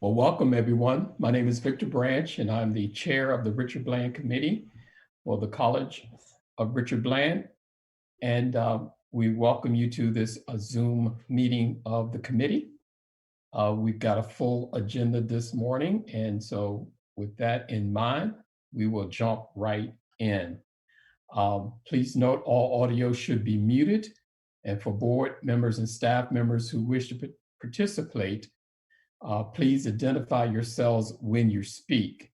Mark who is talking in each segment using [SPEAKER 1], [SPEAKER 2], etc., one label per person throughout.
[SPEAKER 1] Well, welcome everyone. My name is Victor Branch and I'm the chair of the Richard Bland Committee for the College of Richard Bland. And we welcome you to this Zoom meeting of the committee. We've got a full agenda this morning. And so with that in mind, we will jump right in. Please note all audio should be muted. And for board members and staff members who wish to participate, please identify yourselves when you speak.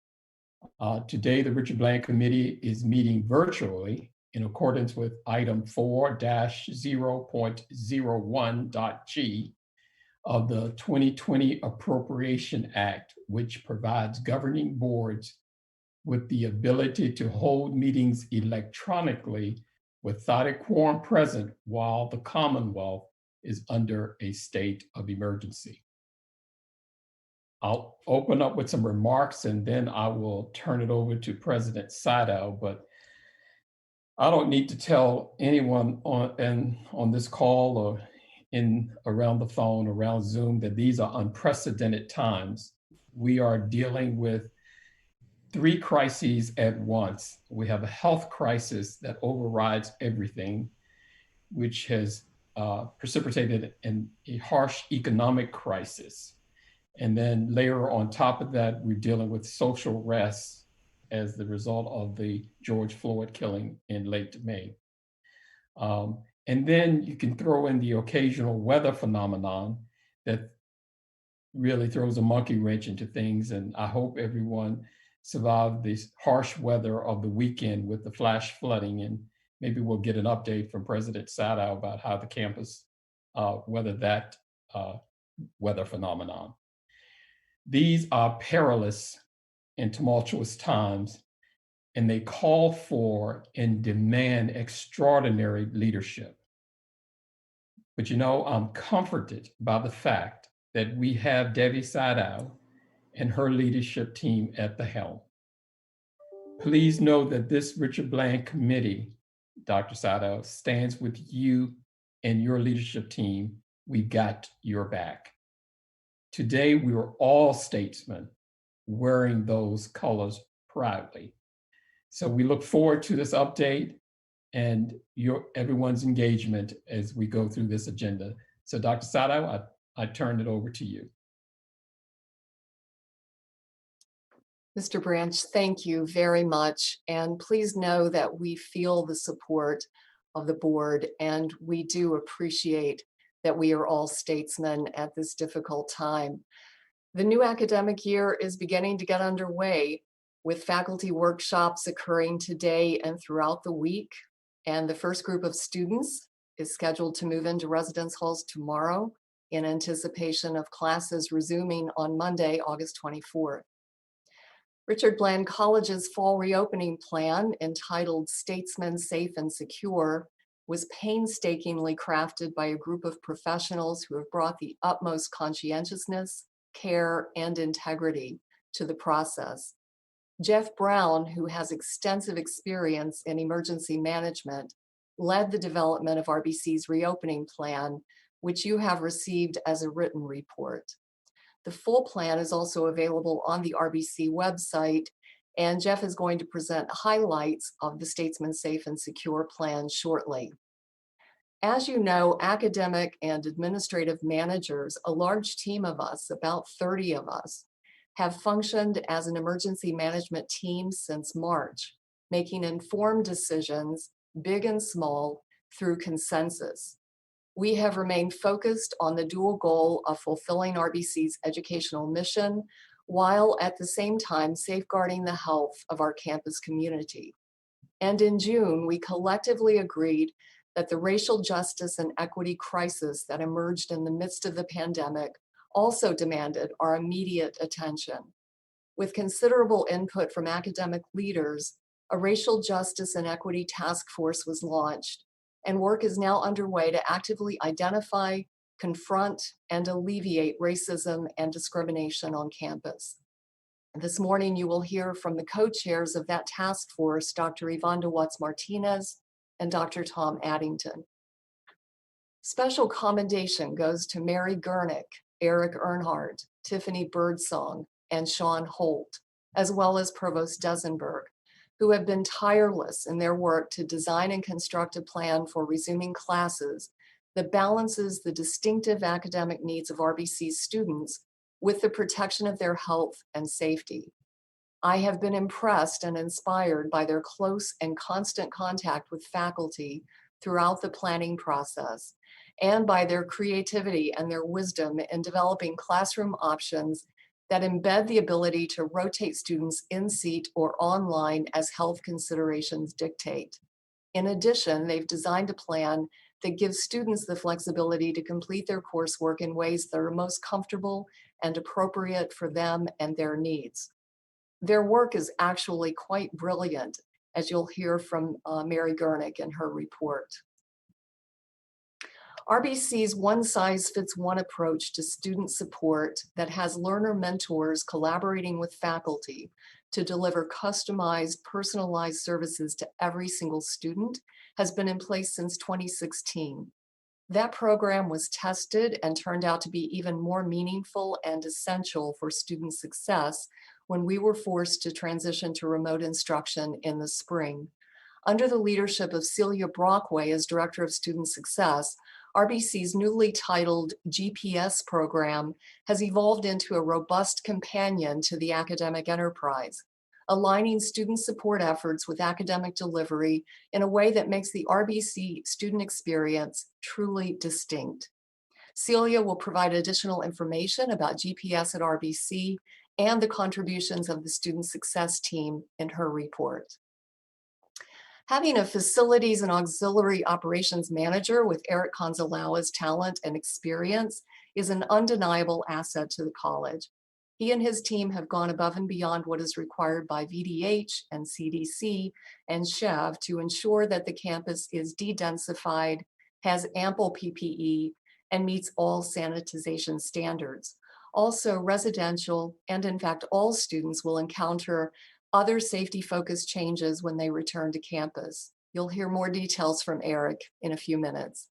[SPEAKER 1] Today, the Richard Bland Committee is meeting virtually in accordance with item 4-0.01.g of the 2020 Appropriation Act, which provides governing boards with the ability to hold meetings electronically without a quorum present while the Commonwealth is under a state of emergency. I'll open up with some remarks and then I will turn it over to President Sadow, but I don't need to tell anyone on this call or around the phone, around Zoom, that these are unprecedented times. We are dealing with three crises at once. We have a health crisis that overrides everything, which has precipitated a harsh economic crisis. And then layer on top of that, we're dealing with social rest as the result of the George Floyd killing in late May. And then you can throw in the occasional weather phenomenon that really throws a monkey wrench into things. And I hope everyone survived this harsh weather of the weekend with the flash flooding. And maybe we'll get an update from President Sadow about how the campus weathered that weather phenomenon. These are perilous and tumultuous times, and they call for and demand extraordinary leadership. But you know, I'm comforted by the fact that we have Debbie Sadow and her leadership team at the helm. Please know that this Richard Bland Committee, Dr. Sadow, stands with you and your leadership team. We've got your back. Today, we are all statesmen wearing those colors proudly. So we look forward to this update and everyone's engagement as we go through this agenda. So Dr. Sadow, I turn it over to you.
[SPEAKER 2] Mr. Branch, thank you very much. And please know that we feel the support of the board, and we do appreciate that we are all statesmen at this difficult time. The new academic year is beginning to get underway, with faculty workshops occurring today and throughout the week. And the first group of students is scheduled to move into residence halls tomorrow in anticipation of classes resuming on Monday, August 24th. Richard Bland College's fall reopening plan, entitled Statesman Safe and Secure, was painstakingly crafted by a group of professionals who have brought the utmost conscientiousness, care, and integrity to the process. Jeff Brown, who has extensive experience in emergency management, led the development of RBC's reopening plan, which you have received as a written report. The full plan is also available on the RBC website, and Jeff is going to present highlights of the Statesman Safe and Secure plan shortly. As you know, academic and administrative managers, a large team of us, about 30 of us, have functioned as an emergency management team since March, making informed decisions, big and small, through consensus. We have remained focused on the dual goal of fulfilling RBC's educational mission, while at the same time safeguarding the health of our campus community. And in June, we collectively agreed that the racial justice and equity crisis that emerged in the midst of the pandemic also demanded our immediate attention. With considerable input from academic leaders, a racial justice and equity task force was launched, and work is now underway to actively identify, confront, and alleviate racism and discrimination on campus. This morning, you will hear from the co-chairs of that task force, Dr. Yvonne Watts-Martinez and Dr. Tom Addington. Special commendation goes to Mary Gurnick, Eric Earnhardt, Tiffany Birdsong, and Sean Holt, as well as Provost Duesenberg, who have been tireless in their work to design and construct a plan for resuming classes that balances the distinctive academic needs of RBC's students with the protection of their health and safety. I have been impressed and inspired by their close and constant contact with faculty throughout the planning process, and by their creativity and their wisdom in developing classroom options that embed the ability to rotate students in seat or online as health considerations dictate. In addition, they've designed a plan that gives students the flexibility to complete their coursework in ways that are most comfortable and appropriate for them and their needs. Their work is actually quite brilliant, as you'll hear from Mary Gurnick in her report. RBC's one-size-fits-one approach to student support that has learner mentors collaborating with faculty to deliver customized, personalized services to every single student has been in place since 2016. That program was tested and turned out to be even more meaningful and essential for student success when we were forced to transition to remote instruction in the spring. Under the leadership of Celia Brockway as Director of Student Success, RBC's newly titled GPS program has evolved into a robust companion to the academic enterprise, aligning student support efforts with academic delivery in a way that makes the RBC student experience truly distinct. Celia will provide additional information about GPS at RBC and the contributions of the Student Success team in her report. Having a facilities and auxiliary operations manager with Eric Conzalawa's talent and experience is an undeniable asset to the college. He and his team have gone above and beyond what is required by VDH and CDC and SHEV to ensure that the campus is de-densified, has ample PPE, and meets all sanitization standards. Also, residential, and in fact, all students will encounter other safety-focused changes when they return to campus. You'll hear more details from Eric in a few minutes.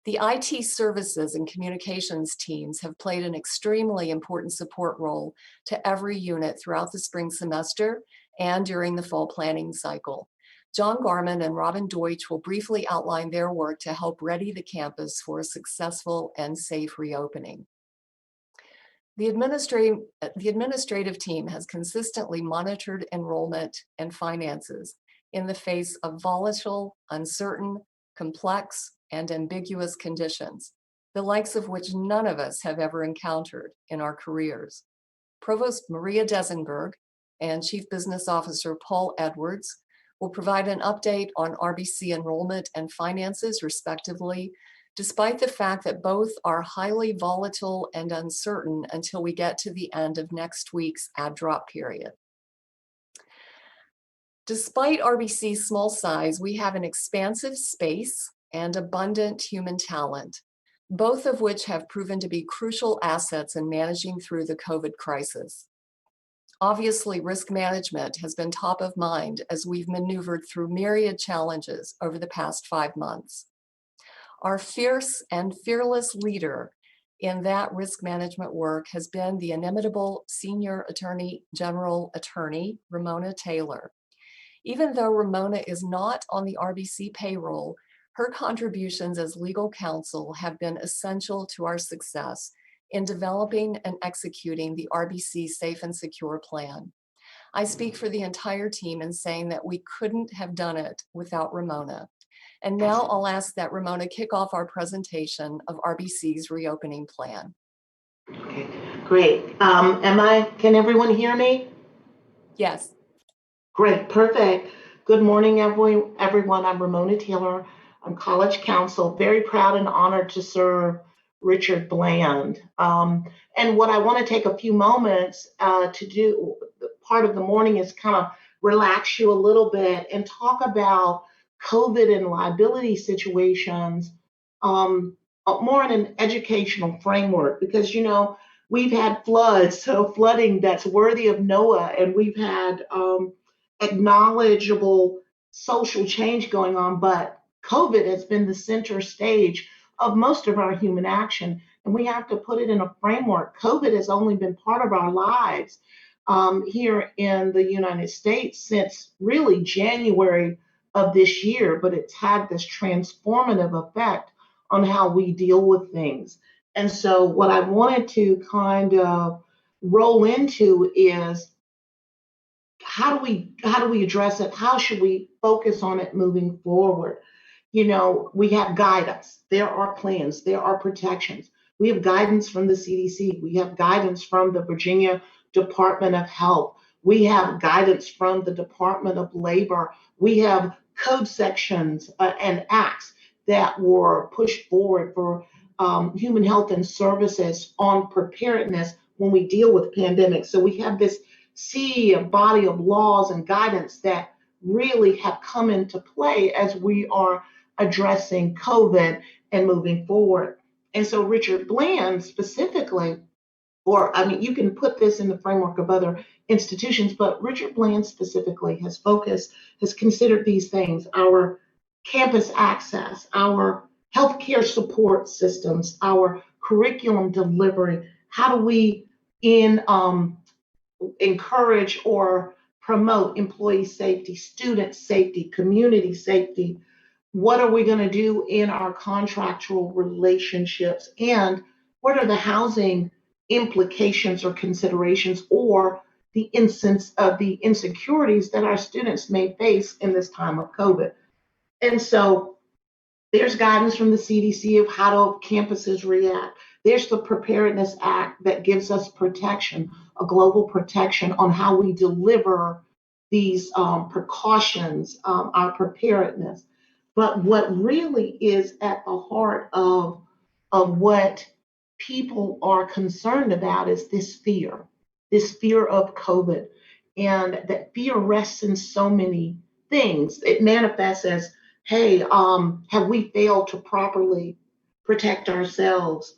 [SPEAKER 2] The IT services and communications teams have played an extremely important support role to every unit throughout the spring semester and during the fall planning cycle. John Garman and Robin Deutsch will briefly outline their work to help ready the campus for a successful and safe reopening. The administrative team has consistently monitored enrollment and finances in the face of volatile, uncertain, complex, and ambiguous conditions, the likes of which none of us have ever encountered in our careers. Provost Maria Duesenberg and Chief Business Officer Paul Edwards will provide an update on RBC enrollment and finances, respectively, despite the fact that both are highly volatile and uncertain until we get to the end of next week's add drop period. Despite RBC's small size, we have an expansive space and abundant human talent, both of which have proven to be crucial assets in managing through the COVID crisis. Obviously, risk management has been top of mind as we've maneuvered through myriad challenges over the past 5 months. Our fierce and fearless leader in that risk management work has been the inimitable Senior Attorney General Attorney, Ramona Taylor. Even though Ramona is not on the RBC payroll, her contributions as legal counsel have been essential to our success in developing and executing the RBC Safe and Secure Plan. I speak for the entire team in saying that we couldn't have done it without Ramona. And now I'll ask that Ramona kick off our presentation of RBC's reopening plan.
[SPEAKER 3] Okay, great. Can everyone hear me?
[SPEAKER 2] Yes.
[SPEAKER 3] Great, perfect. Good morning, everyone. I'm Ramona Taylor. I'm college counsel, very proud and honored to serve Richard Bland. And what I want to take a few moments to do, part of the morning, is kind of relax you a little bit and talk about COVID and liability situations more in an educational framework, because, you know, we've had floods, so flooding that's worthy of Noah, and we've had acknowledgeable social change going on, but COVID has been the center stage of most of our human action. and we have to put it in a framework. COVID has only been part of our lives here in the United States since really January of this year, but it's had this transformative effect on how we deal with things. And so what I wanted to kind of roll into is how do we address it? How should we focus on it moving forward? You know, we have guidance, there are plans, there are protections. We have guidance from the CDC, we have guidance from the Virginia Department of Health, we have guidance from the Department of Labor, we have code sections and acts that were pushed forward for human health and services on preparedness when we deal with pandemics. So we have this sea of body of laws and guidance that really have come into play as we are addressing COVID and moving forward. And so Richard Bland specifically, or I mean, you can put this in the framework of other institutions, but Richard Bland specifically has considered these things: our campus access, our healthcare support systems, our curriculum delivery. How do we encourage or promote employee safety, student safety, community safety? What are we going to do in our contractual relationships? And what are the housing implications or considerations, or the instance of the insecurities that our students may face in this time of COVID? And so there's guidance from the CDC of how do campuses react. There's the Preparedness Act that gives us protection, a global protection on how we deliver these precautions, our preparedness. But what really is at the heart of what people are concerned about is this fear of COVID. And that fear rests in so many things. It manifests as, hey, have we failed to properly protect ourselves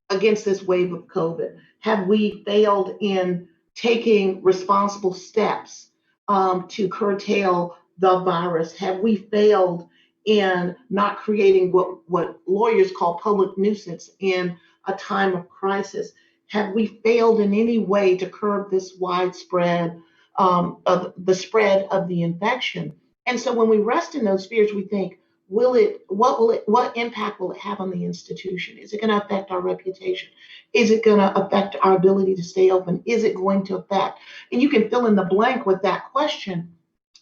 [SPEAKER 3] against this wave of COVID? Have we failed in taking responsible steps to curtail the virus? Have we failed in not creating what lawyers call public nuisance in a time of crisis? Have we failed in any way to curb this widespread of the spread of the infection? And so when we rest in those fears, we think, what impact will it have on the institution? Is it going to affect our reputation? Is it going to affect our ability to stay open? Is it going to affect? And you can fill in the blank with that question.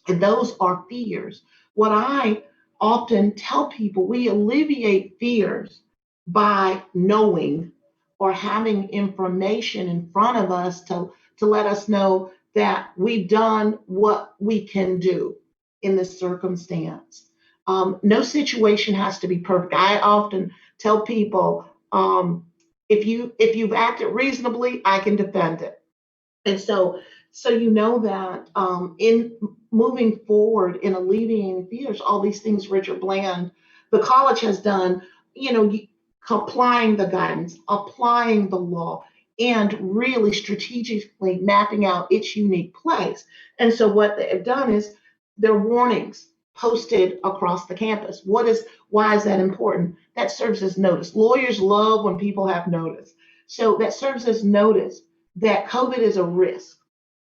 [SPEAKER 3] And those are fears. What I often tell people, we alleviate fears by knowing or having information in front of us to let us know that we've done what we can do in this circumstance. No situation has to be perfect. I often tell people, if you've acted reasonably, I can defend it. And so you know that in moving forward in alleviating fears, all these things Richard Bland, the college has done, applying the guidance, applying the law, and really strategically mapping out its unique place. And so what they have done is there are warnings posted across the campus. Why is that important? That serves as notice. Lawyers love when people have notice. So that serves as notice that COVID is a risk.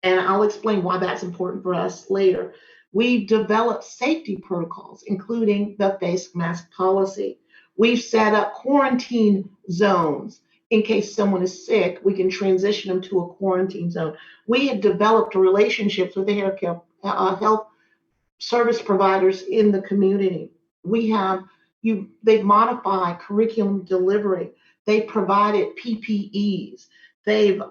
[SPEAKER 3] And I'll explain why that's important for us later. We've developed safety protocols, including the face mask policy. We've set up quarantine zones. In case someone is sick, we can transition them to a quarantine zone. We have developed relationships with the health service providers in the community. They've modified curriculum delivery. They've provided PPEs. They've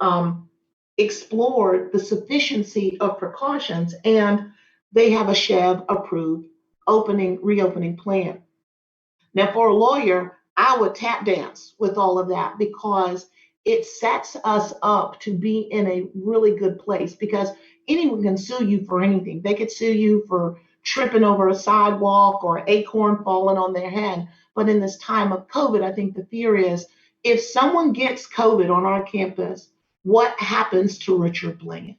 [SPEAKER 3] explored the sufficiency of precautions, and they have a SHEV approved reopening plan. Now, for a lawyer, I would tap dance with all of that because it sets us up to be in a really good place, because anyone can sue you for anything. They could sue you for tripping over a sidewalk or acorn falling on their head. But in this time of COVID, I think the fear is, if someone gets COVID on our campus, what happens to Richard Bland?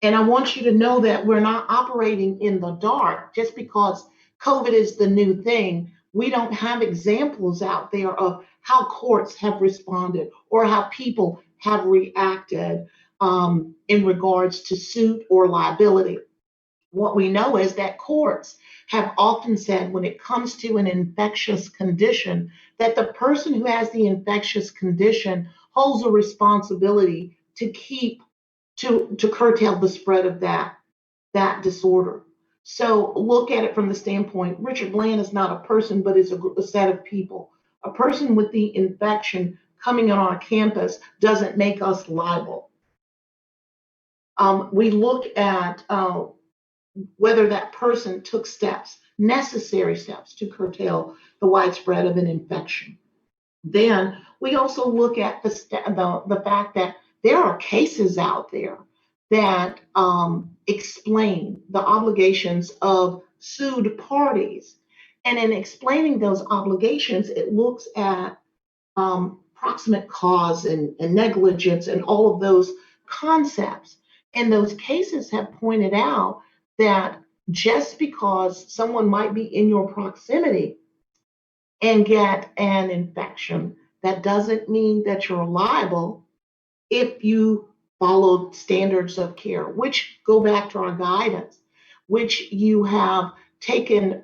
[SPEAKER 3] And I want you to know that we're not operating in the dark just because COVID is the new thing. We don't have examples out there of how courts have responded or how people have reacted in regards to suit or liability. What we know is that courts have often said when it comes to an infectious condition that the person who has the infectious condition holds a responsibility to curtail the spread of that disorder. So look at it from the standpoint, Richard Bland is not a person, but is a set of people. A person with the infection coming on our campus doesn't make us liable. We look at whether that person took steps, necessary steps to curtail the widespread of an infection. Then we also look at the fact that there are cases out there that explain the obligations of sued parties. And in explaining those obligations, it looks at proximate cause and negligence and all of those concepts. And those cases have pointed out that just because someone might be in your proximity and get an infection, that doesn't mean that you're liable if you followed standards of care, which go back to our guidance, which you have taken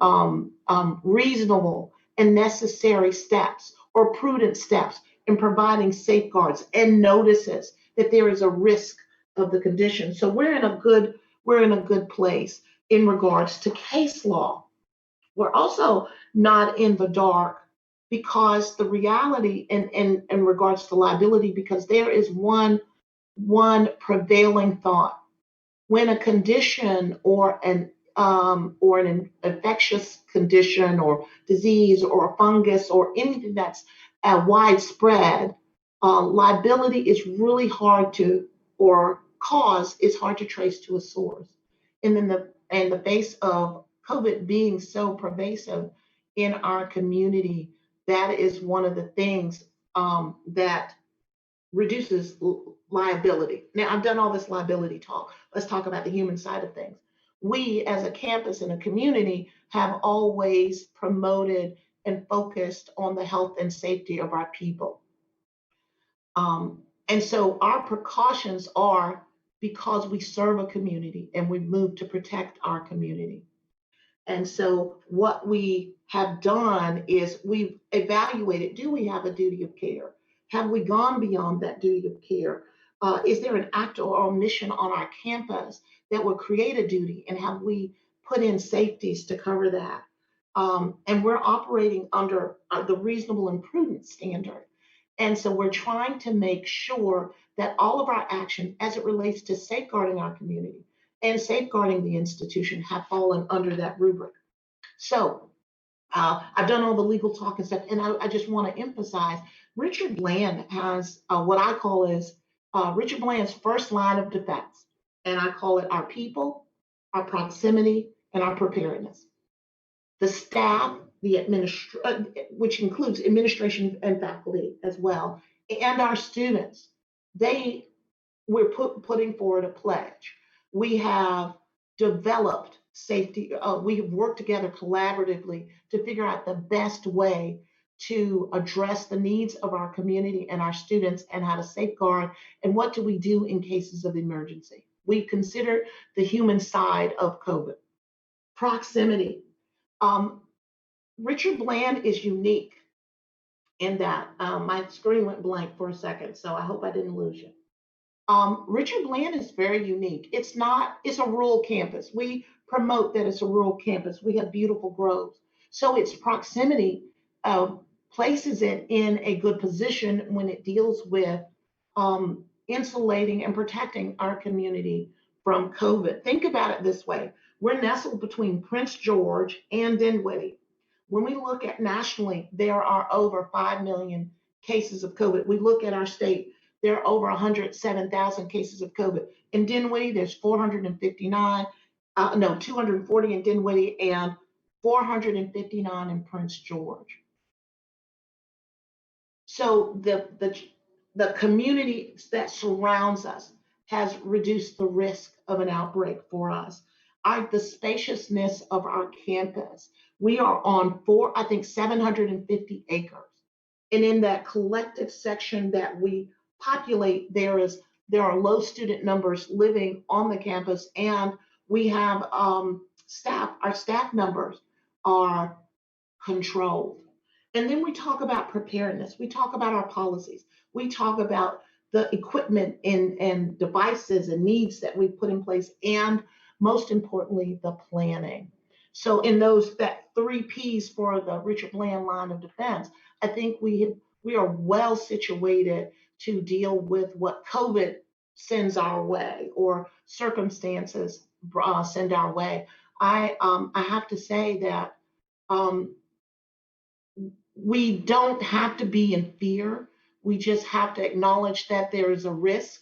[SPEAKER 3] reasonable and necessary steps or prudent steps in providing safeguards and notices that there is a risk of the condition. So we're in a good place in regards to case law. We're also not in the dark because the reality in regards to liability, because there is one prevailing thought. When a condition or an infectious condition or disease or a fungus or anything that's widespread, liability is really hard to, or cause is hard to trace to a source. And in the face of COVID being so pervasive in our community, that is one of the things that reduces liability. Now, I've done all this liability talk. Let's talk about the human side of things. We, as a campus and a community, have always promoted and focused on the health and safety of our people. And so our precautions are because we serve a community and we move to protect our community. And so what we have done is we've evaluated, do we have a duty of care? Have we gone beyond that duty of care? Is there an act or omission on our campus that will create a duty? And have we put in safeties to cover that? And we're operating under the reasonable and prudent standard. And so we're trying to make sure that all of our action as it relates to safeguarding our community and safeguarding the institution have fallen under that rubric. So I've done all the legal talk and stuff, and I just want to emphasize Richard Bland has what I call is Richard Bland's first line of defense, and I call it our people, our proximity, and our preparedness. The staff, which includes administration and faculty as well, and our students, we're putting forward a pledge. We have developed safety. We have worked together collaboratively to figure out the best way to address the needs of our community and our students and how to safeguard. And what do we do in cases of emergency? We consider the human side of COVID. Proximity. Richard Bland is unique in that my screen went blank for a second, so I hope I didn't lose you. Richard Bland is very unique. It's a rural campus. We promote that it's a rural campus. We have beautiful groves. So its proximity places it in a good position when it deals with insulating and protecting our community from COVID. Think about it this way. We're nestled between Prince George and Dinwiddie. When we look at nationally, there are over 5 million cases of COVID. We look at our state, there are over 107,000 cases of COVID. In Dinwiddie, there's 240 in Dinwiddie and 459 in Prince George. So the community that surrounds us has reduced the risk of an outbreak for us. The spaciousness of our campus, We are on I think 750 acres. And in that collective section that we populate, there are low student numbers living on the campus, and we have our staff numbers are controlled. And then we talk about preparedness. We talk about our policies. We talk about the equipment and devices and needs that we put in place, and most importantly, the planning. So in that 3 Ps for the Richard Bland line of defense, I think we are well situated to deal with what COVID sends our way or circumstances send our way. I have to say that we don't have to be in fear. We just have to acknowledge that there is a risk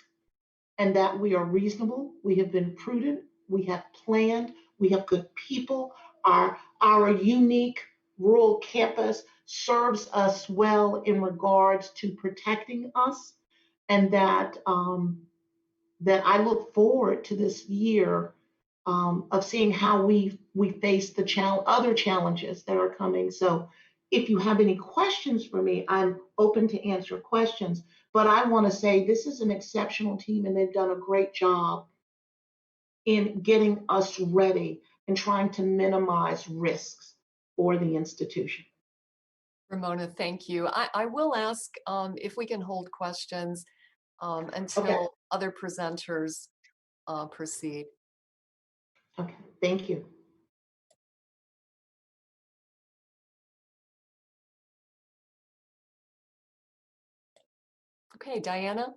[SPEAKER 3] and that we are reasonable. We have been prudent. We have planned. We have good people. Our unique rural campus serves us well in regards to protecting us, and that I look forward to this year of seeing how we face the other challenges that are coming. So if you have any questions for me, I'm open to answer questions. But I want to say this is an exceptional team, and they've done a great job in getting us ready and trying to minimize risks for the institution.
[SPEAKER 2] Ramona, thank you. I will ask if we can hold questions until other presenters proceed.
[SPEAKER 3] Okay, thank you.
[SPEAKER 2] Okay, Diana?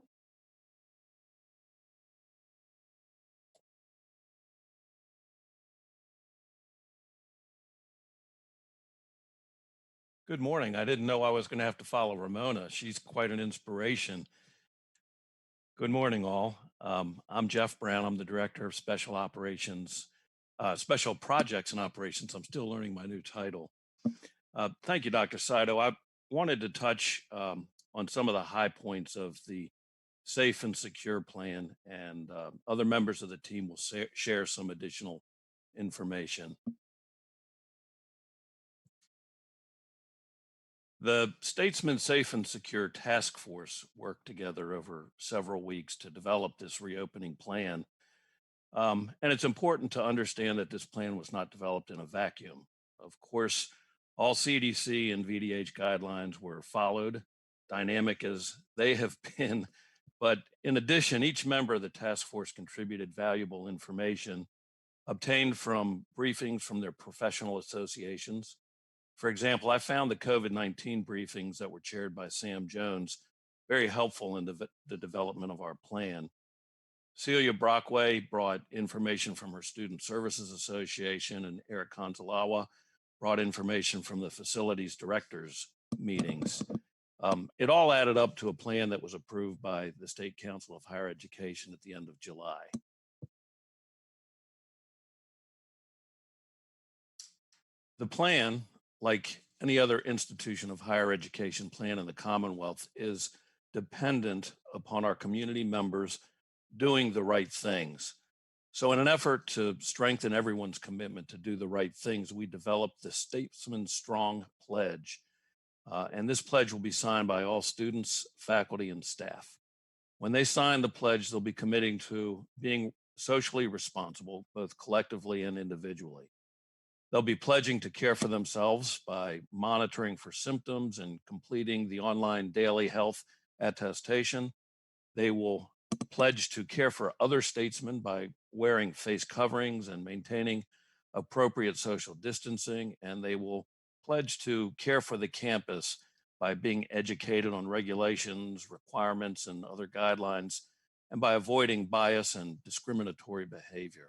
[SPEAKER 4] Good morning. I didn't know I was going to have to follow Ramona. She's quite an inspiration. Good morning, all. I'm Jeff Brown. I'm the Director of Special Operations, Special Projects and Operations. I'm still learning my new title. Thank you, Dr. Saito. I wanted to touch on some of the high points of the Safe and Secure Plan, and other members of the team will share some additional information. The Statesman Safe and Secure Task Force worked together over several weeks to develop this reopening plan. And it's important to understand that this plan was not developed in a vacuum. Of course, all CDC and VDH guidelines were followed, dynamic as they have been. But in addition, each member of the task force contributed valuable information obtained from briefings from their professional associations. For example, I found the COVID-19 briefings that were chaired by Sam Jones very helpful in the development of our plan. Celia Brockway brought information from her Student Services Association, and Eric Kanzalawa brought information from the facilities directors meetings. It all added up to a plan that was approved by the State Council of Higher Education at the end of July. The plan, like any other institution of higher education plan in the Commonwealth, is dependent upon our community members doing the right things. So in an effort to strengthen everyone's commitment to do the right things, we developed the Statesman Strong Pledge. And this pledge will be signed by all students, faculty, and staff. When they sign the pledge, they'll be committing to being socially responsible, both collectively and individually. They'll be pledging to care for themselves by monitoring for symptoms and completing the online daily health attestation. They will pledge to care for other statesmen by wearing face coverings and maintaining appropriate social distancing. And they will pledge to care for the campus by being educated on regulations, requirements, and other guidelines, and by avoiding bias and discriminatory behavior.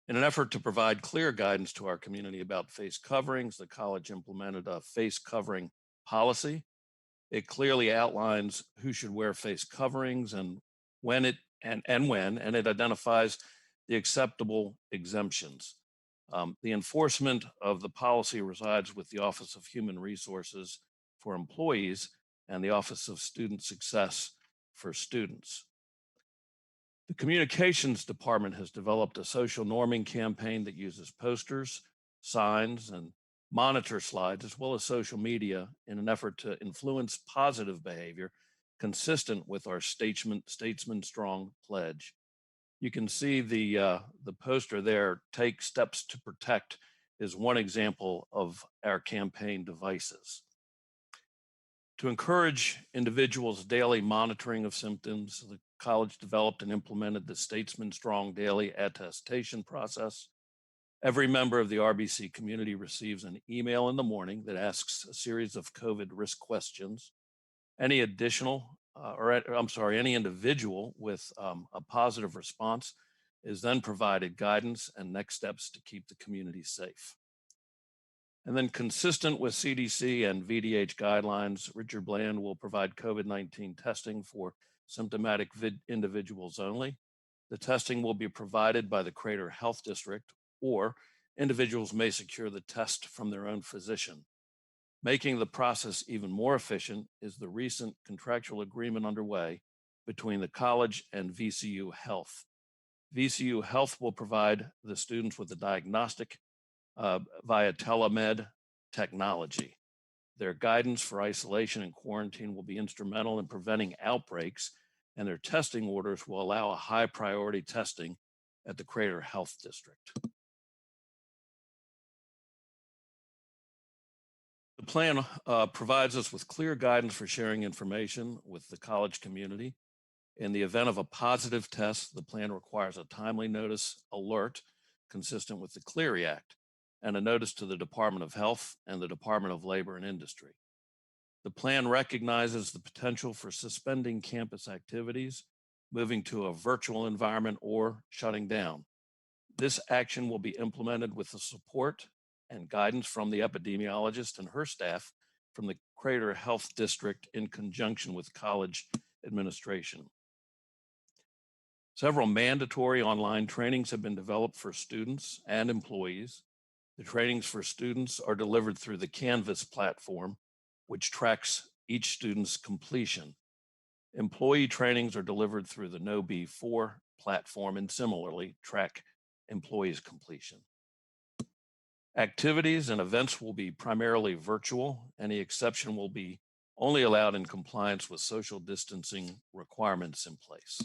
[SPEAKER 4] In an effort to provide clear guidance to our community about face coverings, the college implemented a face covering policy. It clearly outlines who should wear face coverings and when, and it identifies the acceptable exemptions. The enforcement of the policy resides with the Office of Human Resources for employees and the Office of Student Success for students. The communications department has developed a social norming campaign that uses posters, signs, and monitor slides, as well as social media in an effort to influence positive behavior consistent with our Statesman Strong pledge. You can see the poster there, Take Steps to Protect, is one example of our campaign devices. To encourage individuals' daily monitoring of symptoms, the college developed and implemented the Statesman Strong daily attestation process. Every member of the RBC community receives an email in the morning that asks a series of COVID risk questions. Any any individual with a positive response is then provided guidance and next steps to keep the community safe. And then, consistent with CDC and VDH guidelines, Richard Bland will provide COVID-19 testing for symptomatic individuals only. The testing will be provided by the Crater Health District, or individuals may secure the test from their own physician. Making the process even more efficient is the recent contractual agreement underway between the college and VCU Health. VCU Health will provide the students with a diagnostic via telemed technology. Their guidance for isolation and quarantine will be instrumental in preventing outbreaks, and their testing orders will allow a high priority testing at the Crater Health District. The plan provides us with clear guidance for sharing information with the college community. In the event of a positive test, the plan requires a timely notice alert consistent with the Clery Act and a notice to the Department of Health and the Department of Labor and Industry. The plan recognizes the potential for suspending campus activities, moving to a virtual environment, or shutting down. This action will be implemented with the support and guidance from the epidemiologist and her staff from the Crater Health District in conjunction with college administration. Several mandatory online trainings have been developed for students and employees. The trainings for students are delivered through the Canvas platform, which tracks each student's completion. Employee trainings are delivered through the KnowBe4 platform and similarly track employees' completion. Activities and events will be primarily virtual. Any exception will be only allowed in compliance with social distancing requirements in place.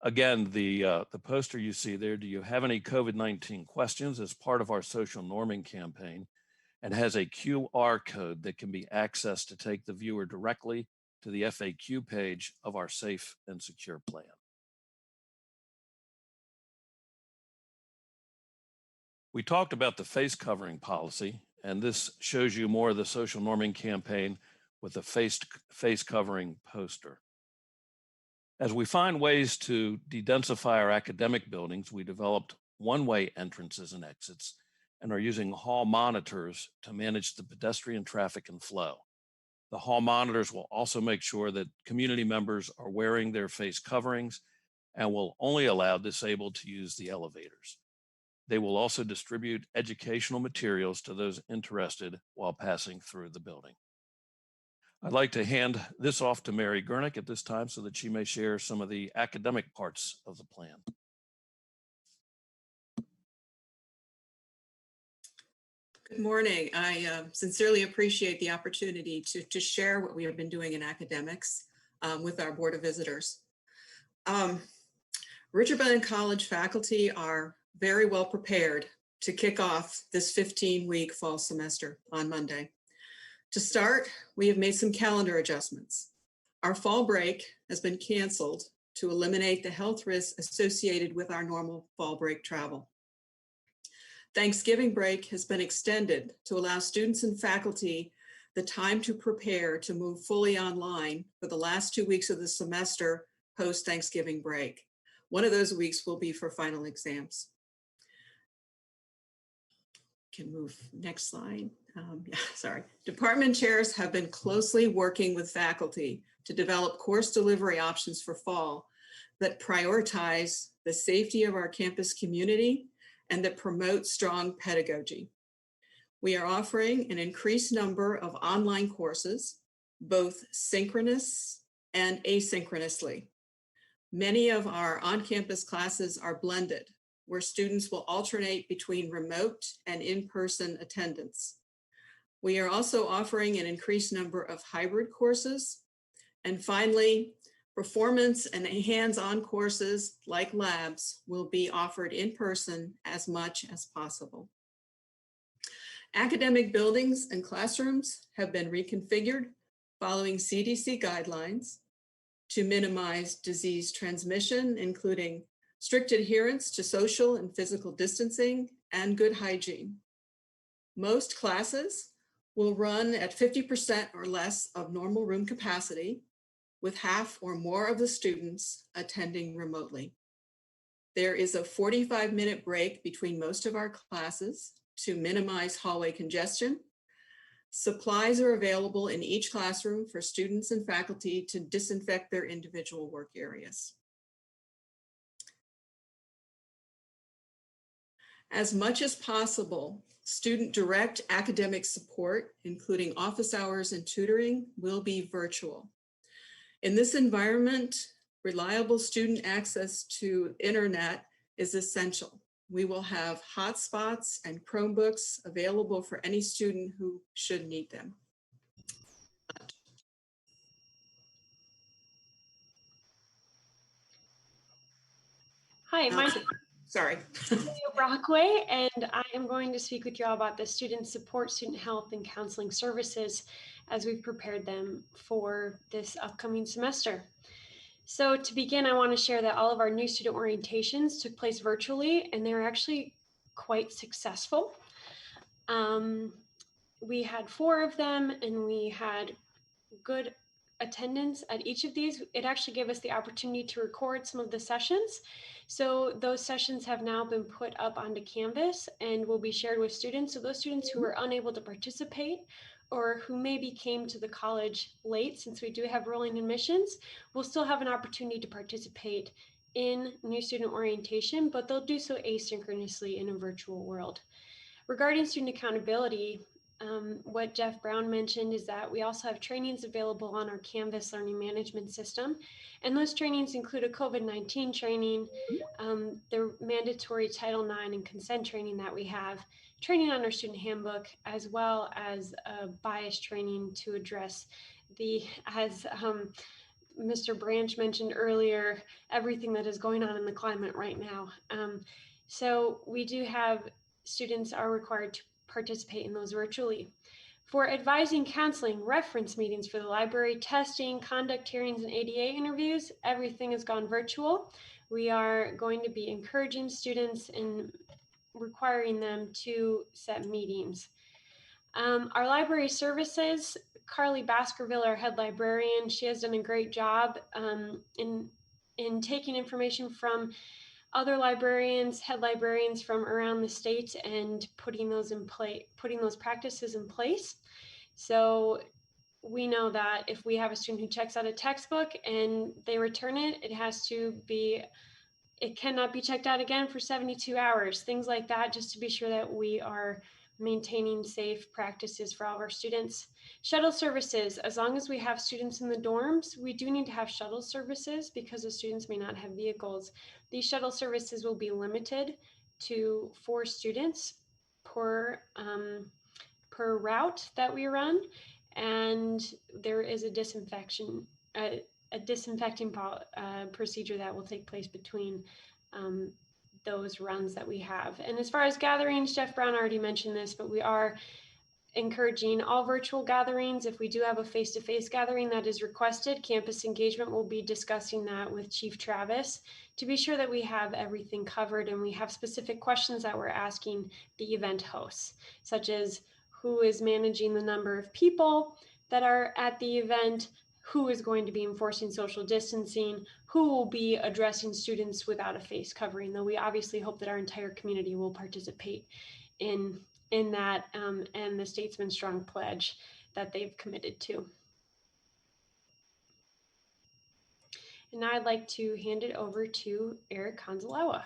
[SPEAKER 4] Again, the poster you see there, do you have any COVID-19 questions, as part of our social norming campaign, and has a QR code that can be accessed to take the viewer directly to the FAQ page of our Safe and Secure plan. We talked about the face covering policy, and this shows you more of the social norming campaign with a face covering poster. As we find ways to de-densify our academic buildings, we developed one-way entrances and exits and are using hall monitors to manage the pedestrian traffic and flow. The hall monitors will also make sure that community members are wearing their face coverings and will only allow disabled to use the elevators. They will also distribute educational materials to those interested while passing through the building. I'd like to hand this off to Mary Gurnick at this time so that she may share some of the academic parts of the plan.
[SPEAKER 5] Good morning. I sincerely appreciate the opportunity to share what we have been doing in academics with our Board of Visitors. Richard Bland College faculty are very well prepared to kick off this 15-week fall semester on Monday. To start, we have made some calendar adjustments. Our fall break has been canceled to eliminate the health risks associated with our normal fall break travel. Thanksgiving break has been extended to allow students and faculty the time to prepare to move fully online for the last 2 weeks of the semester post-Thanksgiving break. One of those weeks will be for final exams. Can move next slide. Sorry. Department chairs have been closely working with faculty to develop course delivery options for fall that prioritize the safety of our campus community and that promote strong pedagogy. We are offering an increased number of online courses, both synchronous and asynchronously. Many of our on-campus classes are blended where students will alternate between remote and in-person attendance. We are also offering an increased number of hybrid courses. And finally, performance and hands-on courses like labs will be offered in person as much as possible. Academic buildings and classrooms have been reconfigured following CDC guidelines to minimize disease transmission, including strict adherence to social and physical distancing and good hygiene. Most classes will run at 50% or less of normal room capacity, with half or more of the students attending remotely. There is a 45-minute break between most of our classes to minimize hallway congestion. Supplies are available in each classroom for students and faculty to disinfect their individual work areas. As much as possible, student direct academic support, including office hours and tutoring, will be virtual. In this environment, reliable student access to internet is essential. We will have hotspots and Chromebooks available for any student who should need them.
[SPEAKER 6] Hi, my name
[SPEAKER 5] Sorry.
[SPEAKER 6] is Brockway, and I am going to speak with you all about the student support, student health, and counseling services as we've prepared them for this upcoming semester. So to begin, I want to share that all of our new student orientations took place virtually, and they were actually quite successful. We had 4 of them, and we had good attendance at each of these. It actually gave us the opportunity to record some of the sessions. So those sessions have now been put up onto Canvas and will be shared with students. So those students who were unable to participate or who maybe came to the college late, since we do have rolling admissions, will still have an opportunity to participate in new student orientation, but they'll do so asynchronously in a virtual world. Regarding student accountability, what Jeff Brown mentioned is that we also have trainings available on our Canvas learning management system. And those trainings include a COVID-19 training, the mandatory Title IX and consent training that we have, training on our student handbook, as well as a bias training to address as Mr. Branch mentioned earlier, everything that is going on in the climate right now. So we do have students are required to participate in those virtually. For advising, counseling, reference meetings for the library, testing, conduct hearings, and ADA interviews, everything has gone virtual. We are going to be encouraging students and requiring them to set meetings. Our library services, Carly Baskerville, our head librarian, she has done a great job in taking information from other librarians, head librarians from around the state, and putting those practices in place. So we know that if we have a student who checks out a textbook and they return it, it cannot be checked out again for 72 hours, things like that, just to be sure that we are maintaining safe practices for all of our students. Shuttle services, as long as we have students in the dorms, we do need to have shuttle services because the students may not have vehicles. These shuttle services will be limited to 4 students per route that we run, and there is a disinfecting procedure that will take place between those runs that we have. And as far as gatherings, Jeff Brown already mentioned this, but we are encouraging all virtual gatherings. If we do have a face-to-face gathering that is requested, campus engagement will be discussing that with Chief Travis to be sure that we have everything covered, and we have specific questions that we're asking the event hosts, such as who is managing the number of people that are at the event, who is going to be enforcing social distancing, who will be addressing students without a face covering, though we obviously hope that our entire community will participate in that and the Statesman Strong pledge that they've committed to. And now I'd like to hand it over to Eric Kanzalawa.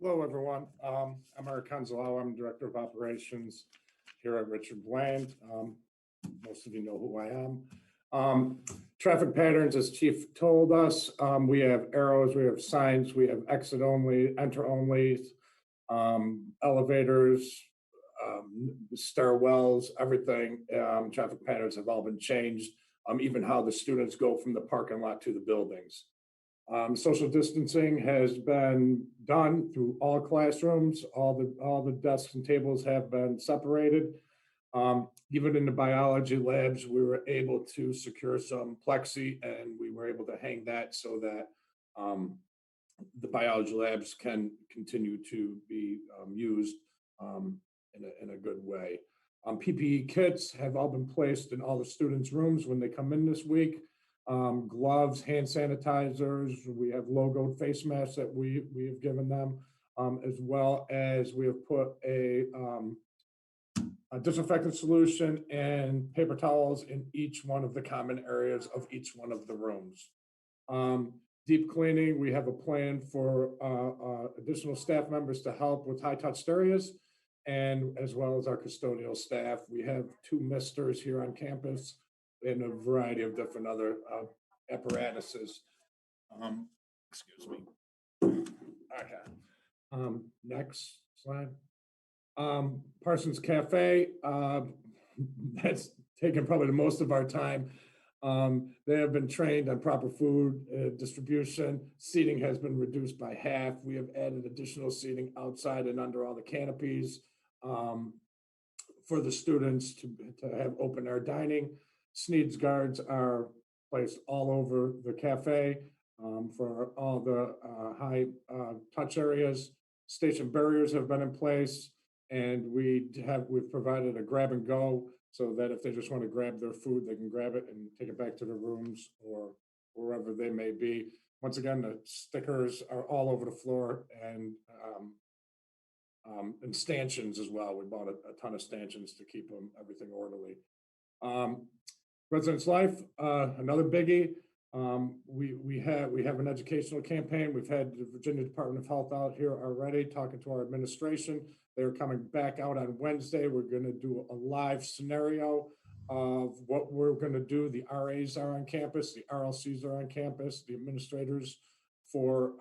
[SPEAKER 7] Hello, everyone. I'm Eric Kanzalawa. I'm Director of Operations here at Richard Bland. Most of you know who I am. Traffic patterns, as Chief told us, we have arrows, we have signs, we have exit only, enter only, elevators, stairwells, everything. Traffic patterns have all been changed, even how the students go from the parking lot to the buildings. Social distancing has been done through all classrooms. All the desks and tables have been separated. Even in the biology labs, we were able to secure some plexi, and we were able to hang that so that the biology labs can continue to be used in a good way. PPE kits have all been placed in all the students' rooms when they come in this week. Gloves, hand sanitizers, we have logoed face masks that we have given them, as well as we have put a disinfectant solution and paper towels in each one of the common areas of each one of the rooms. Deep cleaning, we have a plan for additional staff members to help with high-touch areas, and as well as our custodial staff. We have 2 misters here on campus and a variety of different other apparatuses. Excuse me. Okay. Next slide. Parsons CAFÉ, that's taken probably the most of our time. They have been trained on proper food distribution. Seating has been reduced by half. We have added additional seating outside and under all the canopies for the students to have open air dining. Sneeds guards are placed all over the cafe for all the high touch areas. Station barriers have been in place, and we've provided a grab and go so that if they just want to grab their food, they can grab it and take it back to their rooms or wherever they may be. Once again, the stickers are all over the floor, and stanchions as well. We bought a ton of stanchions to keep everything orderly. Residence Life, another biggie. We have an educational campaign. We've had the Virginia Department of Health out here already talking to our administration. They're coming back out on Wednesday. We're going to do a live scenario of what we're going to do. The RAs are on campus, the RLCs are on campus, the administrators for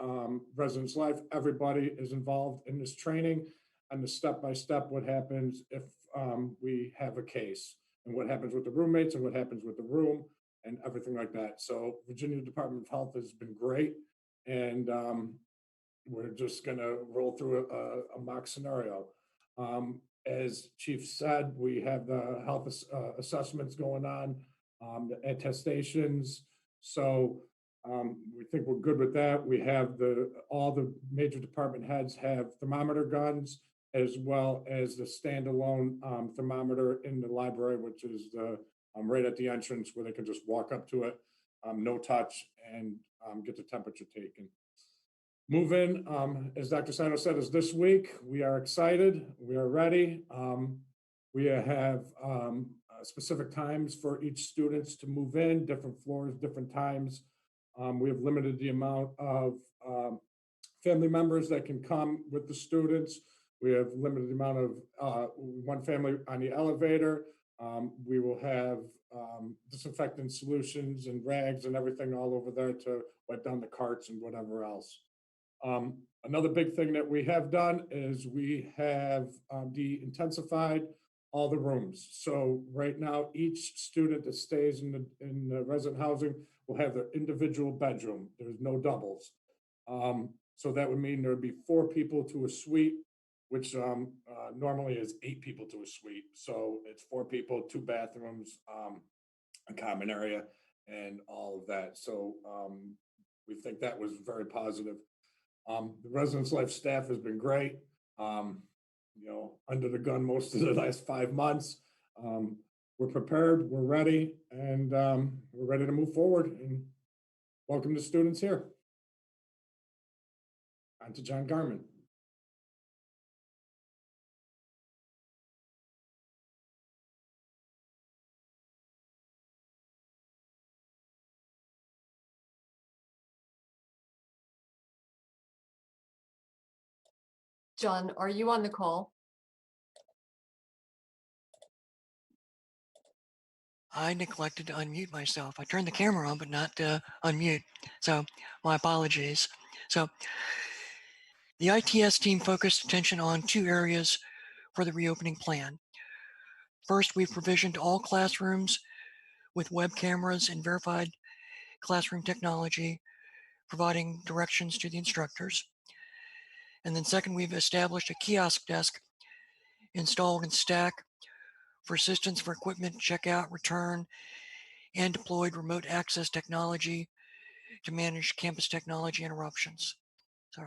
[SPEAKER 7] Residence Life. Everybody is involved in this training, and the step-by-step what happens if we have a case, and what happens with the roommates, and what happens with the room, and everything like that. So Virginia Department of Health has been great, and we're just going to roll through a mock scenario. As Chief said, we have the health assessments going on, the attestations. So we think we're good with that. We have all the major department heads have thermometer guns, as well as the standalone thermometer in the library, which is right at the entrance where they can just walk up to it, no touch, and get the temperature taken. Move in, as Dr. Sano said, is this week. We are excited. We are ready. We have specific times for each students to move in, different floors, different times. We have limited the amount of family members that can come with the students. We have limited the amount of one family on the elevator. We will have disinfectant solutions and rags and everything all over there to wipe down the carts and whatever else. Another big thing that we have done is we have de-intensified all the rooms. So right now, each student that stays in the resident housing will have their individual bedroom. There's no doubles. So that would mean there would be 4 people to a suite, which normally is 8 people to a suite. So it's 4 people, 2 bathrooms, a common area, and all of that. So we think that was very positive. The Residence Life staff has been great. Under the gun most of the last 5 months. We're prepared, we're ready, and we're ready to move forward and welcome the students here. On to John Garman.
[SPEAKER 2] John, are you on the call?
[SPEAKER 8] I neglected to unmute myself. I turned the camera on, but not unmute. So my apologies. So the ITS team focused attention on 2 areas for the reopening plan. First, we've provisioned all classrooms with web cameras and verified classroom technology, providing directions to the instructors. And then second, we've established a kiosk desk installed in stack for assistance for equipment, checkout, return, and deployed remote access technology to manage campus technology interruptions. So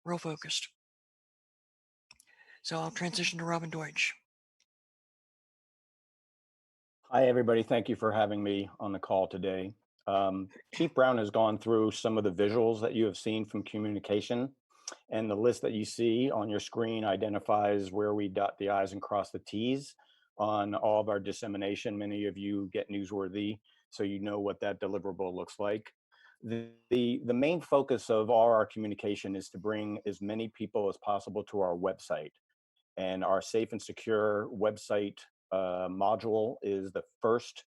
[SPEAKER 8] real focused. So I'll transition to Robin Deutsch.
[SPEAKER 9] Hi, everybody. Thank you for having me on the call today. Chief Brown has gone through some of the visuals that you have seen from communication, and the list that you see on your screen identifies where we dot the I's and cross the T's on all of our dissemination. Many of you get newsworthy, so you know what that deliverable looks like. The main focus of all our communication is to bring as many people as possible to our website, and our safe and secure website module is the first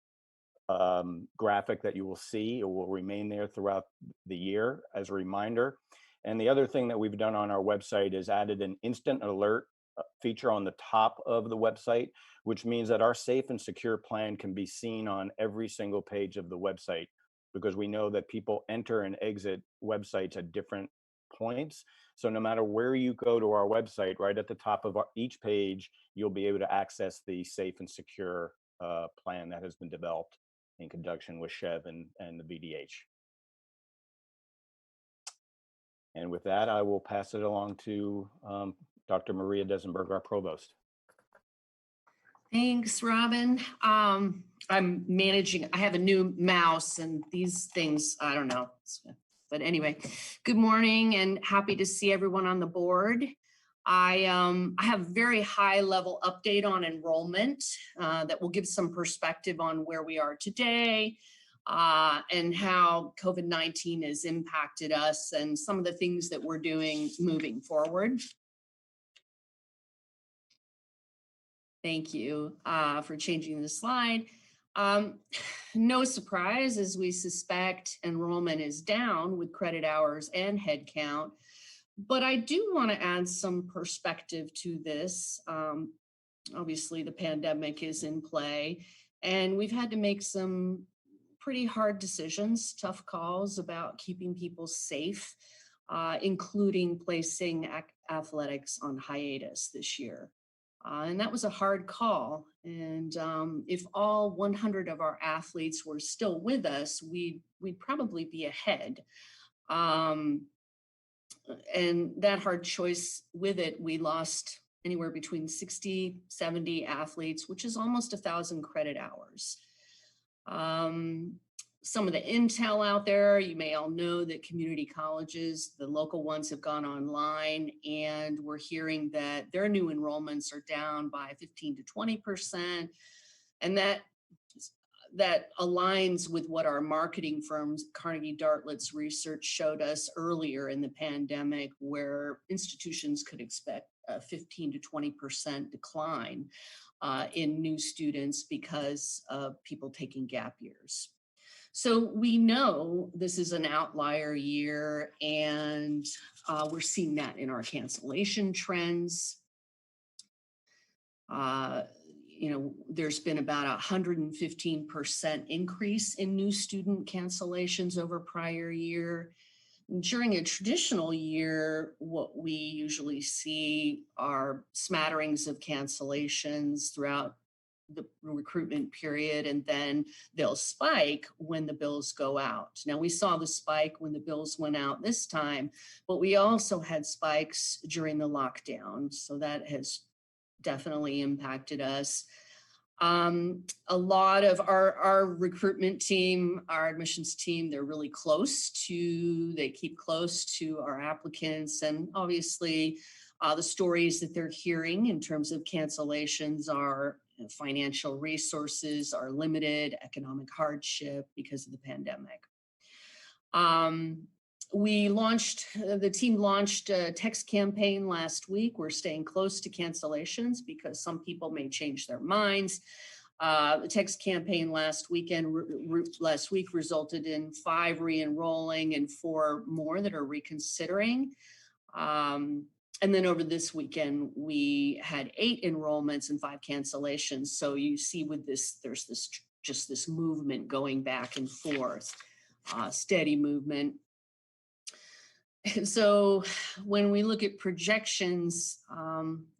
[SPEAKER 9] graphic that you will see. It will remain there throughout the year as a reminder. And the other thing that we've done on our website is added an instant alert feature on the top of the website, which means that our safe and secure plan can be seen on every single page of the website, because we know that people enter and exit websites at different points. So no matter where you go to our website, right at the top of each page, you'll be able to access the safe and secure plan that has been developed in conjunction with Chev and the VDH. And with that, I will pass it along to Dr. Maria Desenberg, our provost.
[SPEAKER 10] Thanks, Robin. I'm managing, I have a new mouse and these things, I don't know. But anyway, good morning and happy to see everyone on the board. I have a very high level update on enrollment that will give some perspective on where we are today and how COVID-19 has impacted us and some of the things that we're doing moving forward. Thank you for changing the slide. No surprise, as we suspect, enrollment is down with credit hours and head count. But I do want to add some perspective to this. Obviously, the pandemic is in play, and we've had to make some pretty hard decisions, tough calls about keeping people safe, including placing athletics on hiatus this year. And that was a hard call. And if all 100 of our athletes were still with us, we'd probably be ahead. And that hard choice with it, we lost anywhere between 60, 70 athletes, which is almost 1,000 credit hours. Some of the intel out there, you may all know that community colleges, the local ones, have gone online, and we're hearing that their new enrollments are down by 15 to 20%. And that aligns with what our marketing firms, Carnegie Dartlett's research showed us earlier in the pandemic, where institutions could expect a 15 to 20% decline in new students because of people taking gap years. So we know this is an outlier year, and we're seeing that in our cancellation trends. There's been about 115% increase in new student cancellations over prior year. During a traditional year, what we usually see are smatterings of cancellations throughout the recruitment period, and then they'll spike when the bills go out. Now, we saw the spike when the bills went out this time, but we also had spikes during the lockdown. So that has definitely impacted us. A lot of our recruitment team, our admissions team, they're really they keep close to our applicants. And obviously the stories that they're hearing in terms of cancellations are financial resources are limited, economic hardship because of the pandemic. The team launched a text campaign last week. We're staying close to cancellations because some people may change their minds. The text campaign last week resulted in 5 re-enrolling and 4 more that are reconsidering. And then over this weekend, we had 8 enrollments and 5 cancellations. So you see with this, there's this movement going back and forth, steady movement. And so when we look at projections,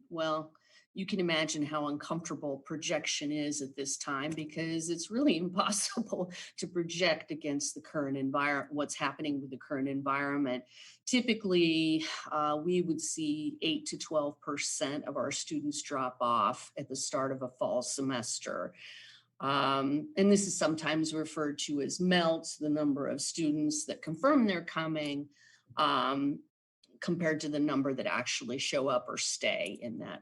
[SPEAKER 10] well, you can imagine how uncomfortable projection is at this time, because it's really impossible to project against the current environment, what's happening with the current environment. Typically, we would see 8 to 12% of our students drop off at the start of a fall semester. And this is sometimes referred to as MELT, the number of students that confirm they're coming, compared to the number that actually show up or stay in that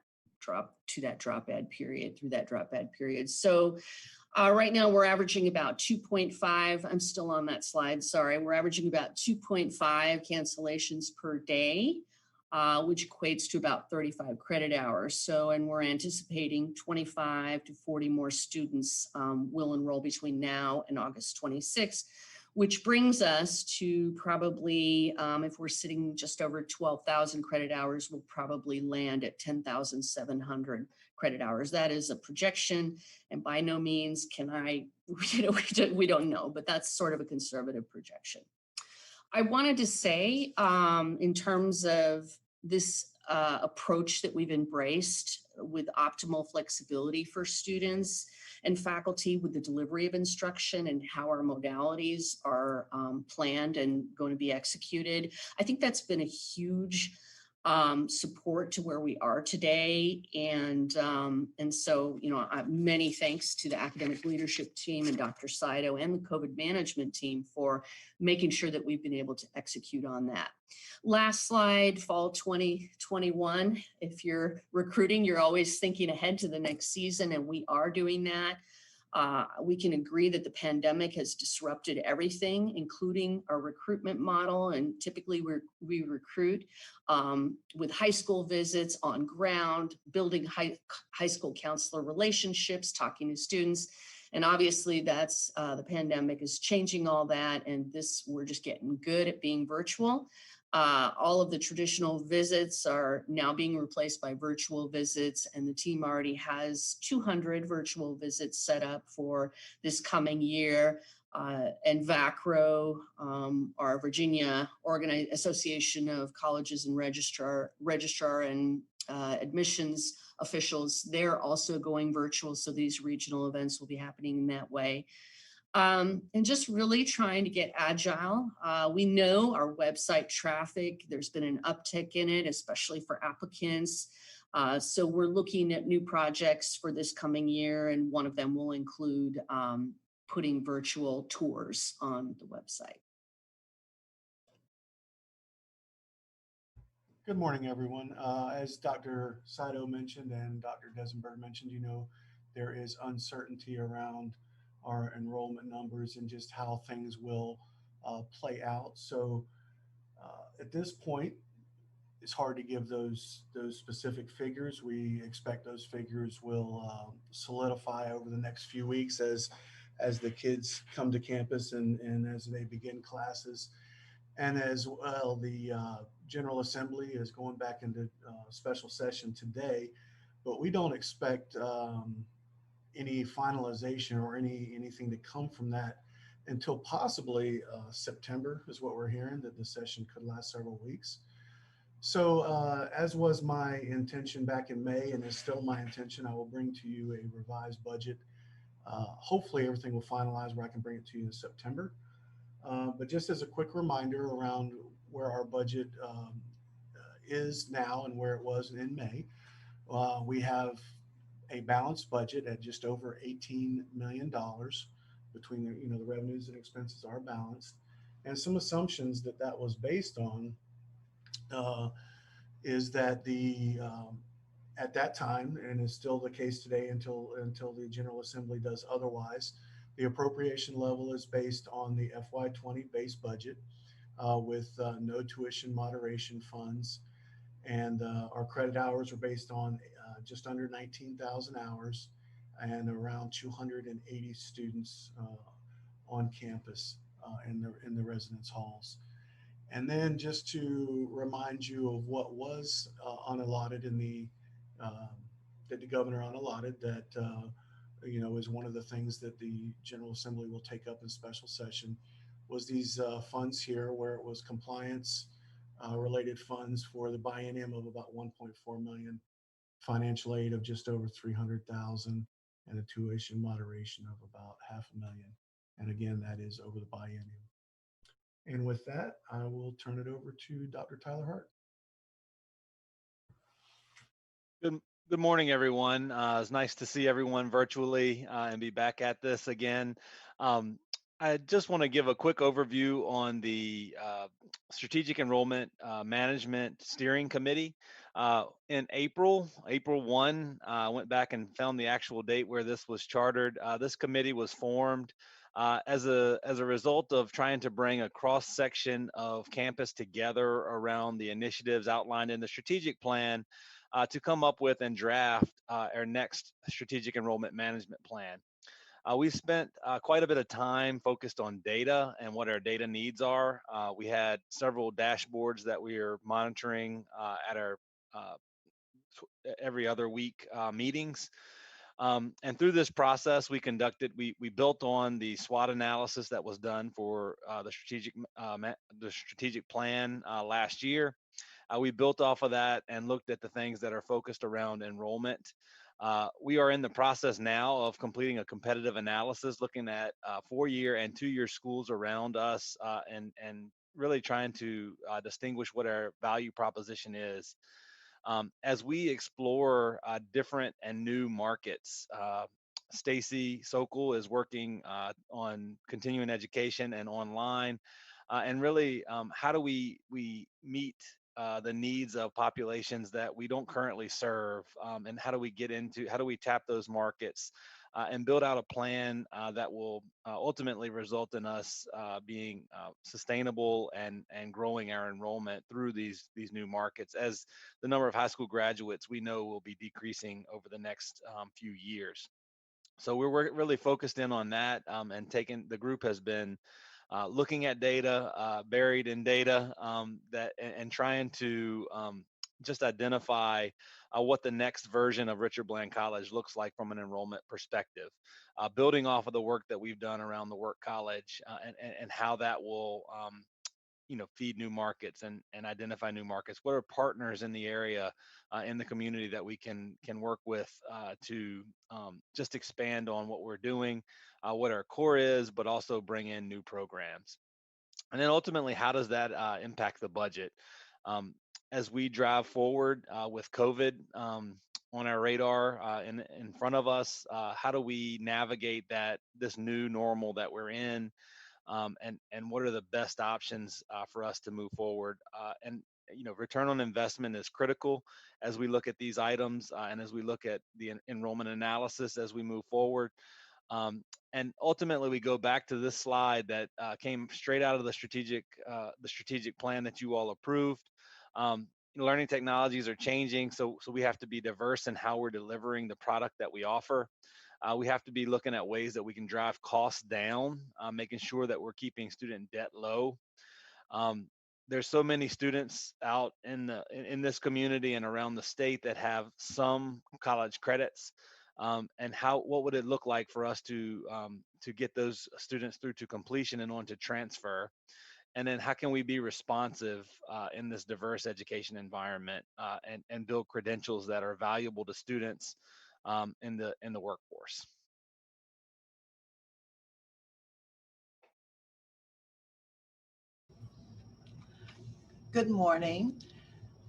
[SPEAKER 10] drop add period. So right now we're averaging about 2.5. I'm still on that slide. Sorry. We're averaging about 2.5 cancellations per day, which equates to about 35 credit hours. So, and we're anticipating 25 to 40 more students will enroll between now and August 26th, which brings us to probably, if we're sitting just over 12,000 credit hours, we'll probably land at 10,700 credit hours. That is a projection, and by no means can we don't know, but that's sort of a conservative projection. I wanted to say, in terms of this approach that we've embraced with optimal flexibility for students and faculty with the delivery of instruction and how our modalities are planned and going to be executed. I think that's been a huge support to where we are today. And so, many thanks to the academic leadership team and Dr. Saito and the COVID management team for making sure that we've been able to execute on that. Last slide, fall 2021. If you're recruiting, you're always thinking ahead to the next season, and we are doing that. We can agree that the pandemic has disrupted everything, including our recruitment model. And typically we recruit with high school visits on ground, building high school counselor relationships, talking to students. And obviously that's the pandemic is changing all that. And we're just getting good at being virtual. All of the traditional visits are now being replaced by virtual visits, and the team already has 200 virtual visits set up for this coming year. And VACRO, our Virginia Association of Colleges and Registrar and admissions officials, they're also going virtual. So these regional events will be happening in that way. And just really trying to get agile. We know our website traffic, there's been an uptick in it, especially for applicants. So we're looking at new projects for this coming year, and one of them will include putting virtual tours on the website.
[SPEAKER 11] Good morning, everyone. As Dr. Saito mentioned and Dr. Desenberg mentioned, there is uncertainty around our enrollment numbers and just how things will play out. So at this point, it's hard to give those specific figures. We expect those figures will solidify over the next few weeks as the kids come to campus and as they begin classes. And as well, the General Assembly is going back into special session today, but we don't expect any finalization or anything to come from that until possibly September is what we're hearing, that the session could last several weeks. So as was my intention back in May, and is still my intention, I will bring to you a revised budget. Hopefully everything will finalize where I can bring it to you in September. But just as a quick reminder around where our budget is now and where it was in May, we have a balanced budget at just over $18 million between the revenues and expenses are balanced, and some assumptions that was based on is that at that time, and is still the case today until the General Assembly does otherwise, the appropriation level is based on the FY20 base budget with no tuition moderation funds, and our credit hours are based on just under 19,000 hours, and around 280 students on campus in the residence halls. And then just to remind you of what was unallotted in the that the governor unallotted, that is one of the things that the General Assembly will take up in special session, was these funds here, where it was compliance related funds for the biennium of about 1.4 million, financial aid of just over 300,000, and a tuition moderation of about $500,000. And again, that is over the biennium. And with that, I will turn it over to Dr. Tyler Hart.
[SPEAKER 12] Good morning, everyone. It's nice to see everyone virtually and be back at this again. I just want to give a quick overview on the Strategic Enrollment Management Steering Committee. In April 1, I went back and found the actual date where this was chartered. This committee was formed as a result of trying to bring a cross section of campus together around the initiatives outlined in the strategic plan to come up with and draft our next strategic enrollment management plan. We spent quite a bit of time focused on data and what our data needs are. We had several dashboards that we are monitoring at our every other week meetings. And through this process, we built on the SWOT analysis that was done for the strategic plan last year. We built off of that and looked at the things that are focused around enrollment. We are in the process now of completing a competitive analysis, looking at 4-year and 2-year schools around us, and really trying to distinguish what our value proposition is. As we explore different and new markets, Stacy Sokol is working on continuing education and online, and really how do we meet the needs of populations that we don't currently serve, and how do we tap those markets and build out a plan that will ultimately result in us being sustainable and growing our enrollment through these new markets, as the number of high school graduates we know will be decreasing over the next few years. So we're really focused in on that, and the group has been looking at data, buried in data, and trying to just identify what the next version of Richard Bland College looks like from an enrollment perspective, building off of the work that we've done around the Work College, and how that will feed new markets and identify new markets. What are partners in the area, in the community, that we can work with to just expand on what we're doing, what our core is, but also bring in new programs. And then ultimately, how does that impact the budget? As we drive forward with COVID on our radar in front of us, how do we navigate this new normal that we're in? And what are the best options for us to move forward? And return on investment is critical as we look at these items, and as we look at the enrollment analysis as we move forward. And ultimately, we go back to this slide that came straight out of the strategic plan that you all approved. Learning technologies are changing, so we have to be diverse in how we're delivering the product that we offer. We have to be looking at ways that we can drive costs down, making sure that we're keeping student debt low. There's so many students out in this community and around the state that have some college credits, and what would it look like for us to get those students through to completion and on to transfer? And then how can we be responsive in this diverse education environment, and build credentials that are valuable to students in the workforce?
[SPEAKER 13] Good morning.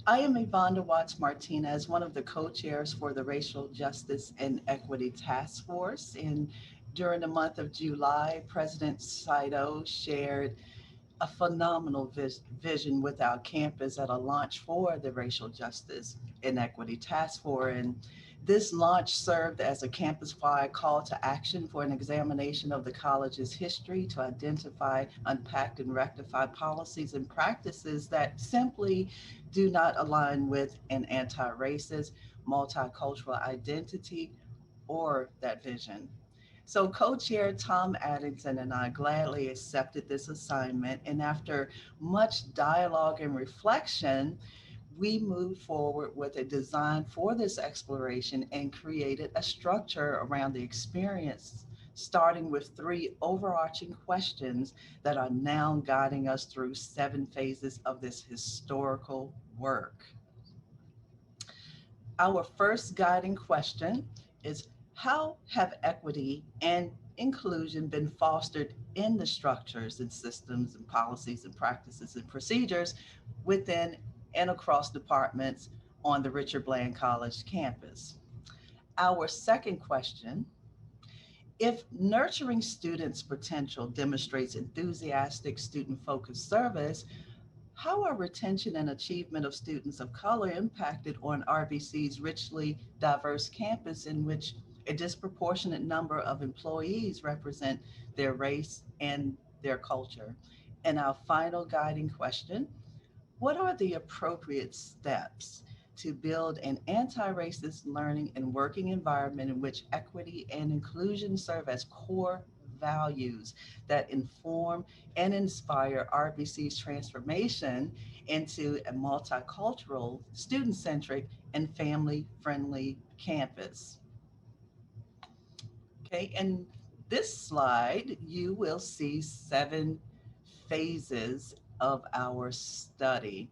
[SPEAKER 13] I am Yvonne Watts Martinez, one of the co-chairs for the Racial Justice and Equity Task Force. And during the month of July, President Saito shared a phenomenal vision with our campus at a launch for the Racial Justice and Equity Task Force. And this launch served as a campus-wide call to action for an examination of the college's history to identify, unpack, and rectify policies and practices that simply do not align with an anti-racist, multicultural identity or that vision. So co-chair Tom Addington and I gladly accepted this assignment, and after much dialogue and reflection, we moved forward with a design for this exploration and created a structure around the experience, starting with 3 overarching questions that are now guiding us through 7 phases of this historical work. Our first guiding question is, how have equity and inclusion been fostered in the structures and systems and policies and practices and procedures within and across departments on the Richard Bland College campus? Our second question, if nurturing students' potential demonstrates enthusiastic student-focused service, how are retention and achievement of students of color impacted on RBC's richly diverse campus, in which a disproportionate number of employees represent their race and their culture? And our final guiding question, what are the appropriate steps to build an anti-racist learning and working environment in which equity and inclusion serve as core values that inform and inspire RBC's transformation into a multicultural, student-centric, and family-friendly campus? Okay, and this slide, you will see 7 phases of our study.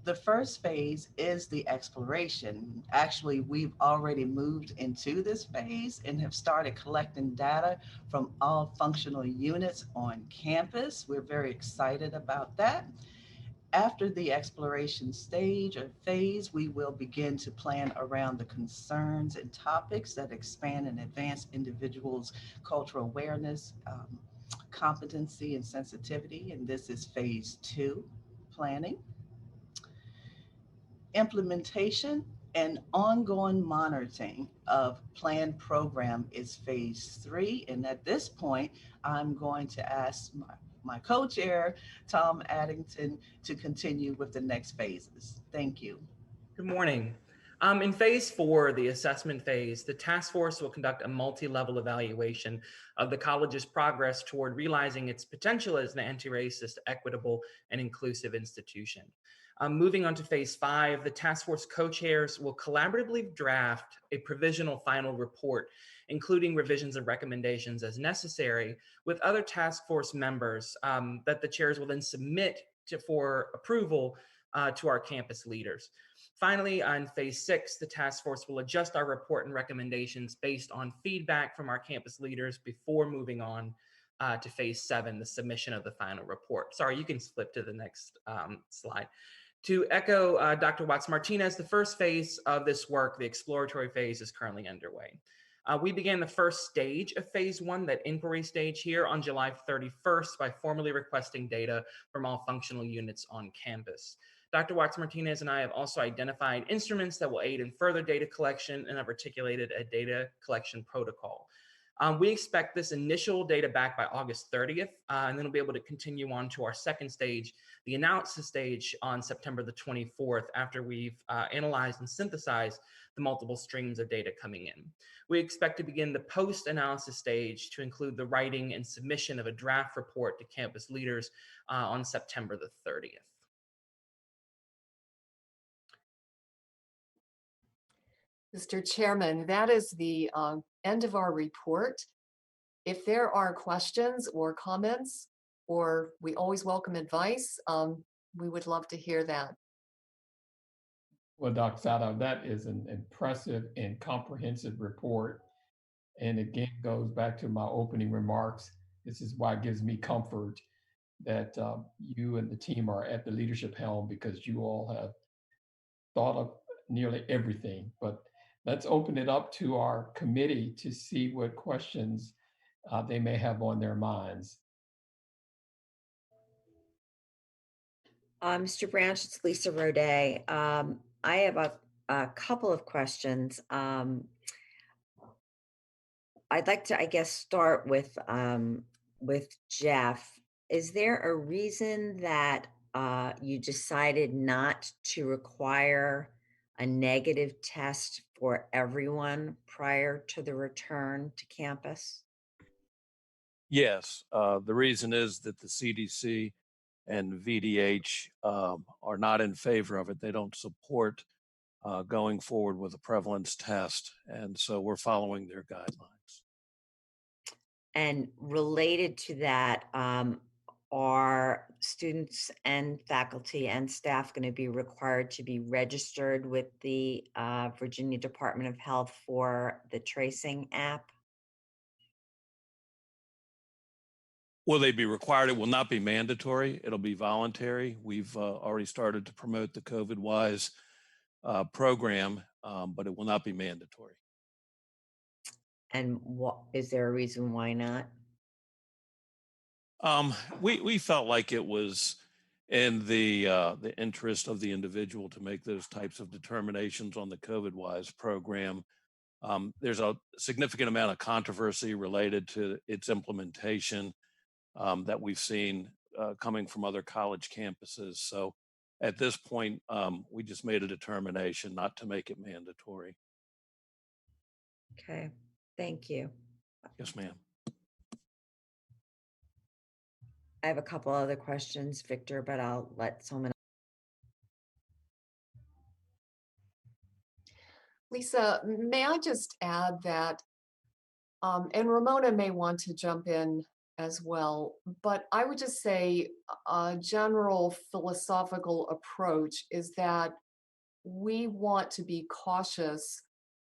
[SPEAKER 13] The first phase is the exploration. Actually, we've already moved into this phase and have started collecting data from all functional units on campus. We're very excited about that. After the exploration stage or phase, we will begin to plan around the concerns and topics that expand and advance individuals' cultural awareness, competency, and sensitivity. And this is phase 2, planning. Implementation and ongoing monitoring of planned program is phase 3. And at this point, I'm going to ask my co-chair, Tom Addington, to continue with the next phases. Thank you.
[SPEAKER 14] Good morning. In phase 4, the assessment phase, the task force will conduct a multi-level evaluation of the college's progress toward realizing its potential as an anti-racist, equitable, and inclusive institution. Moving on to phase 5, the task force co-chairs will collaboratively draft a provisional final report, including revisions and recommendations as necessary, with other task force members that the chairs will then submit for approval to our campus leaders. Finally, on phase 6, the task force will adjust our report and recommendations based on feedback from our campus leaders before moving on to phase 7, the submission of the final report. Sorry, you can flip to the next slide. To echo Dr. Watts-Martinez, the first phase of this work, the exploratory phase, is currently underway. We began the first stage of phase 1, that inquiry stage here, on July 31st by formally requesting data from all functional units on campus. Dr. Watts-Martinez and I have also identified instruments that will aid in further data collection and have articulated a data collection protocol. We expect this initial data back by August 30th, and then we'll be able to continue on to our second stage, the analysis stage, on September the 24th, after we've analyzed and synthesized the multiple streams of data coming in. We expect to begin the post-analysis stage to include the writing and submission of a draft report to campus leaders on September the 30th.
[SPEAKER 2] Mr. Chairman, that is the end of our report. If there are questions or comments, or we always welcome advice, we would love to hear that.
[SPEAKER 1] Well, Dr. Sato, that is an impressive and comprehensive report. And again, goes back to my opening remarks. This is why it gives me comfort that you and the team are at the leadership helm, because you all have thought of nearly everything. But let's open it up to our committee to see what questions they may have on their minds.
[SPEAKER 15] Mr. Branch, it's Lisa Roday. I have a couple of questions. I'd like to, I guess, start with Jeff. Is there a reason that you decided not to require a negative test for everyone prior to the return to campus?
[SPEAKER 4] Yes, the reason is that the CDC and VDH are not in favor of it. They don't support going forward with a prevalence test. And so we're following their guidelines.
[SPEAKER 15] And related to that, are students and faculty and staff going to be required to be registered with the Virginia Department of Health for the tracing app?
[SPEAKER 4] Will they be required? It will not be mandatory. It'll be voluntary. We've already started to promote the COVID-Wise program, but it will not be mandatory.
[SPEAKER 15] And what is there a reason why not?
[SPEAKER 4] We felt like it was in the interest of the individual to make those types of determinations on the COVID-Wise program. There's a significant amount of controversy related to its implementation that we've seen coming from other college campuses. So at this point, we just made a determination not to make it mandatory.
[SPEAKER 15] Okay, thank you.
[SPEAKER 4] Yes, ma'am.
[SPEAKER 15] I have a couple other questions, Victor, but I'll let someone.
[SPEAKER 2] Lisa, may I just add that, and Ramona may want to jump in as well, but I would just say a general philosophical approach is that we want to be cautious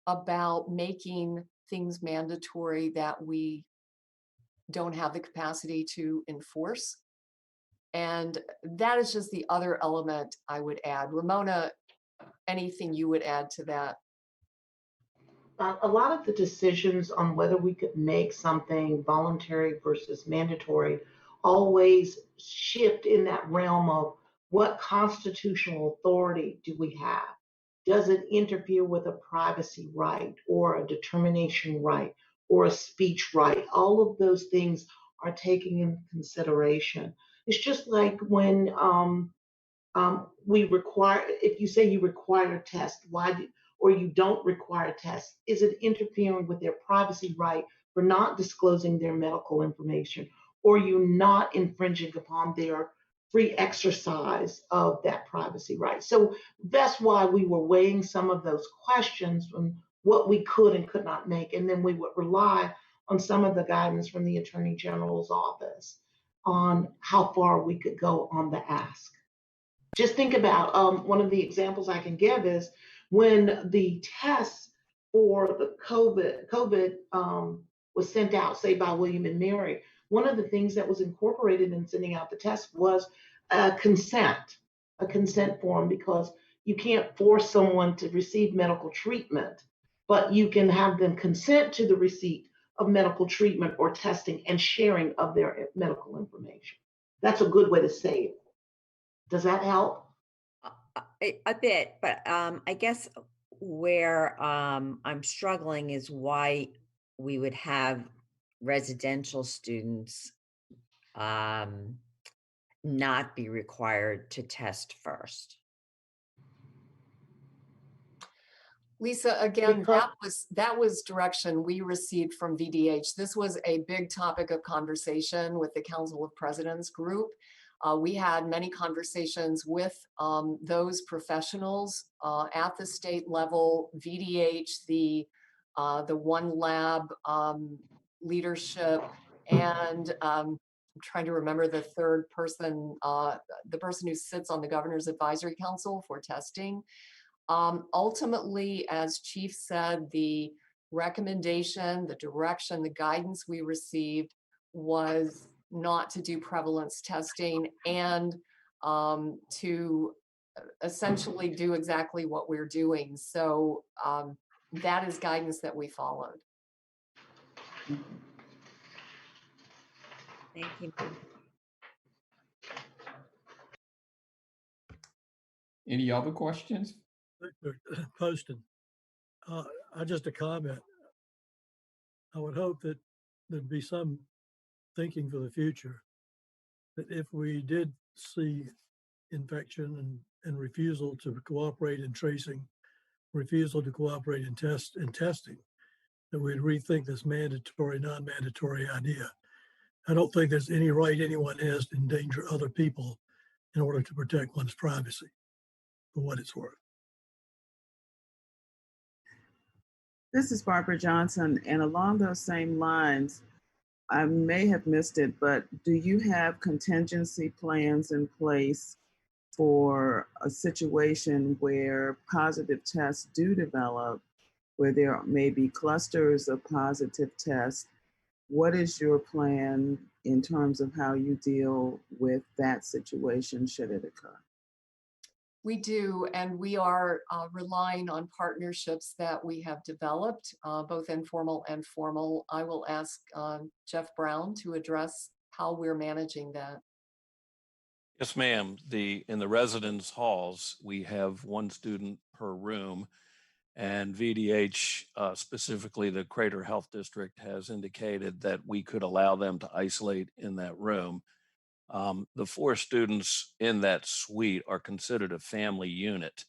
[SPEAKER 2] about making things mandatory that we don't have the capacity to enforce. And that is just the other element I would add. Ramona, anything you would add to that?
[SPEAKER 3] A lot of the decisions on whether we could make something voluntary versus mandatory always shift in that realm of what constitutional authority do we have? Does it interfere with a privacy right or a determination right or a speech right? All of those things are taken into consideration. It's just like when we require, if you say you require a test, or you don't require a test, is it interfering with their privacy right for not disclosing their medical information, or you not infringing upon their free exercise of that privacy right? So that's why we were weighing some of those questions on what we could and could not make, and then we would rely on some of the guidance from the Attorney General's office on how far we could go on the ask. Just think about one of the examples I can give is when the tests for the COVID was sent out, say by William and Mary. One of the things that was incorporated in sending out the test was a consent form, because you can't force someone to receive medical treatment, but you can have them consent to the receipt of medical treatment or testing and sharing of their medical information. That's a good way to say it. Does that help?
[SPEAKER 15] A bit, but I guess where I'm struggling is why we would have residential students not be required to test first.
[SPEAKER 2] Lisa, again, that was direction we received from VDH. This was a big topic of conversation with the Council of Presidents group. We had many conversations with those professionals at the state level, VDH, the One Lab leadership, and I'm trying to remember the third person, the person who sits on the Governor's Advisory Council for testing. Ultimately, as Chief said, the recommendation, the direction, the guidance we received was not to do prevalence testing and to essentially do exactly what we're doing. So that is guidance that we followed.
[SPEAKER 15] Thank you.
[SPEAKER 1] Any other questions?
[SPEAKER 16] Poston, just a comment. I would hope that there'd be some thinking for the future that if we did see infection and refusal to cooperate in tracing, refusal to cooperate in testing, that we'd rethink this mandatory, non-mandatory idea. I don't think there's any right anyone has to endanger other people in order to protect one's privacy, for what it's worth.
[SPEAKER 17] This is Barbara Johnson, and along those same lines, I may have missed it, but do you have contingency plans in place for a situation where positive tests do develop, where there may be clusters of positive tests? What is your plan in terms of how you deal with that situation should it occur?
[SPEAKER 2] We do, and we are relying on partnerships that we have developed, both informal and formal. I will ask Jeff Brown to address how we're managing that.
[SPEAKER 4] Yes, ma'am. In the residence halls, we have one student per room, and VDH, specifically the Crater Health District, has indicated that we could allow them to isolate in that room. The 4 students in that suite are considered a family unit.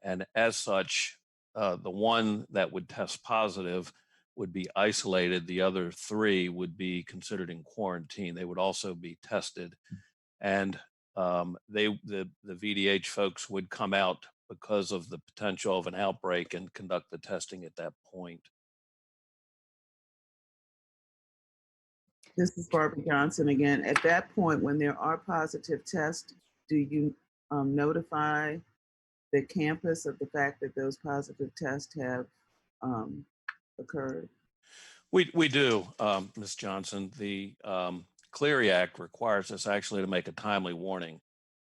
[SPEAKER 4] And as such, the one that would test positive would be isolated. The other 3 would be considered in quarantine. They would also be tested. And the VDH folks would come out because of the potential of an outbreak and conduct the testing at that point.
[SPEAKER 17] This is Barbara Johnson again. At that point, when there are positive tests, do you notify the campus of the fact that those positive tests have occurred?
[SPEAKER 4] We do, Ms. Johnson. The Clery Act requires us actually to make a timely warning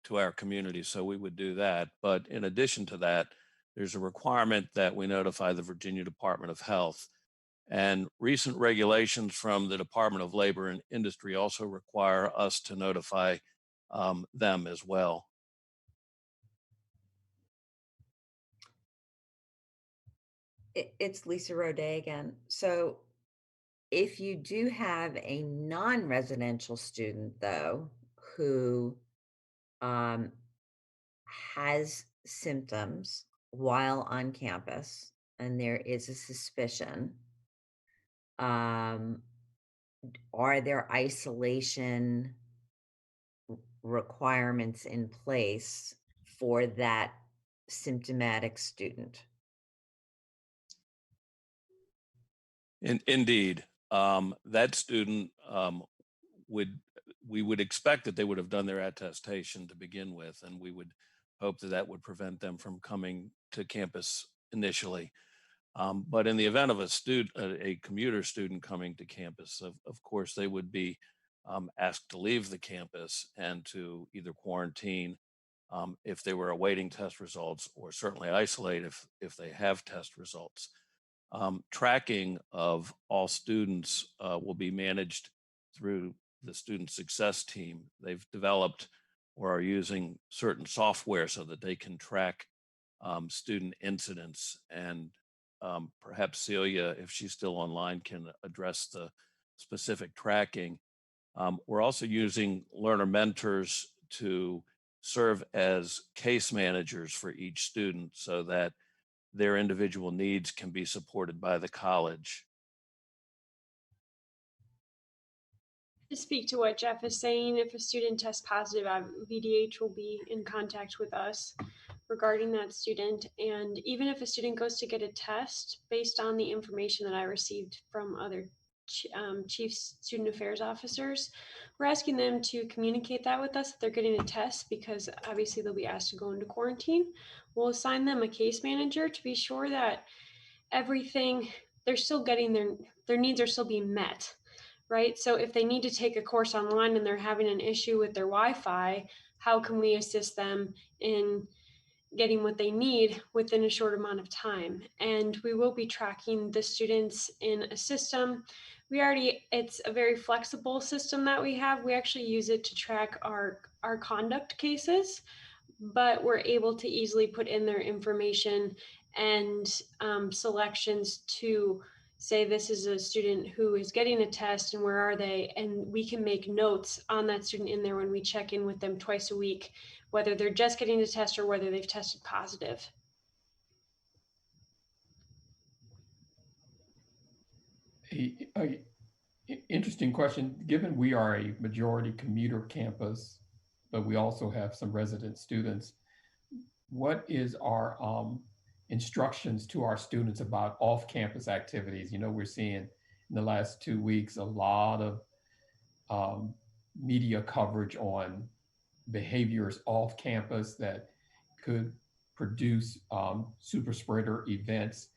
[SPEAKER 4] to our community, so we would do that. But in addition to that, there's a requirement that we notify the Virginia Department of Health. And recent regulations from the Department of Labor and Industry also require us to notify them as well.
[SPEAKER 15] It's Lisa Roday again. So if you do have a non-residential student, though, who has symptoms while on campus, and there is a suspicion, are there isolation requirements in place for that symptomatic student?
[SPEAKER 4] Indeed, that student we would expect that they would have done their attestation to begin with, and we would hope that that would prevent them from coming to campus initially. But in the event of a commuter student coming to campus, of course, they would be asked to leave the campus and to either quarantine if they were awaiting test results, or certainly isolate if they have test results. Tracking of all students will be managed through the student success team. They've developed or are using certain software so that they can track student incidents. And perhaps Celia, if she's still online, can address the specific tracking. We're also using learner mentors to serve as case managers for each student so that their individual needs can be supported by the college.
[SPEAKER 6] To speak to what Jeff is saying, if a student tests positive, VDH will be in contact with us regarding that student. And even if a student goes to get a test, based on the information that I received from other chief student affairs officers, we're asking them to communicate that with us if they're getting a test, because obviously they'll be asked to go into quarantine. We'll assign them a case manager to be sure that everything, they're still getting their needs are still being met, right? So if they need to take a course online and they're having an issue with their Wi-Fi, how can we assist them in getting what they need within a short amount of time? And we will be tracking the students in a system. It's a very flexible system that we have. We actually use it to track our conduct cases, but we're able to easily put in their information and selections to say this is a student who is getting a test and where are they, and we can make notes on that student in there when we check in with them twice a week, whether they're just getting a test or whether they've tested positive.
[SPEAKER 1] a interesting question. Given we are a majority commuter campus, but we also have some resident students, what is our instructions to our students about off-campus activities? You know, we're seeing in the last 2 weeks a lot of media coverage on behaviors off campus that could produce super spreader events.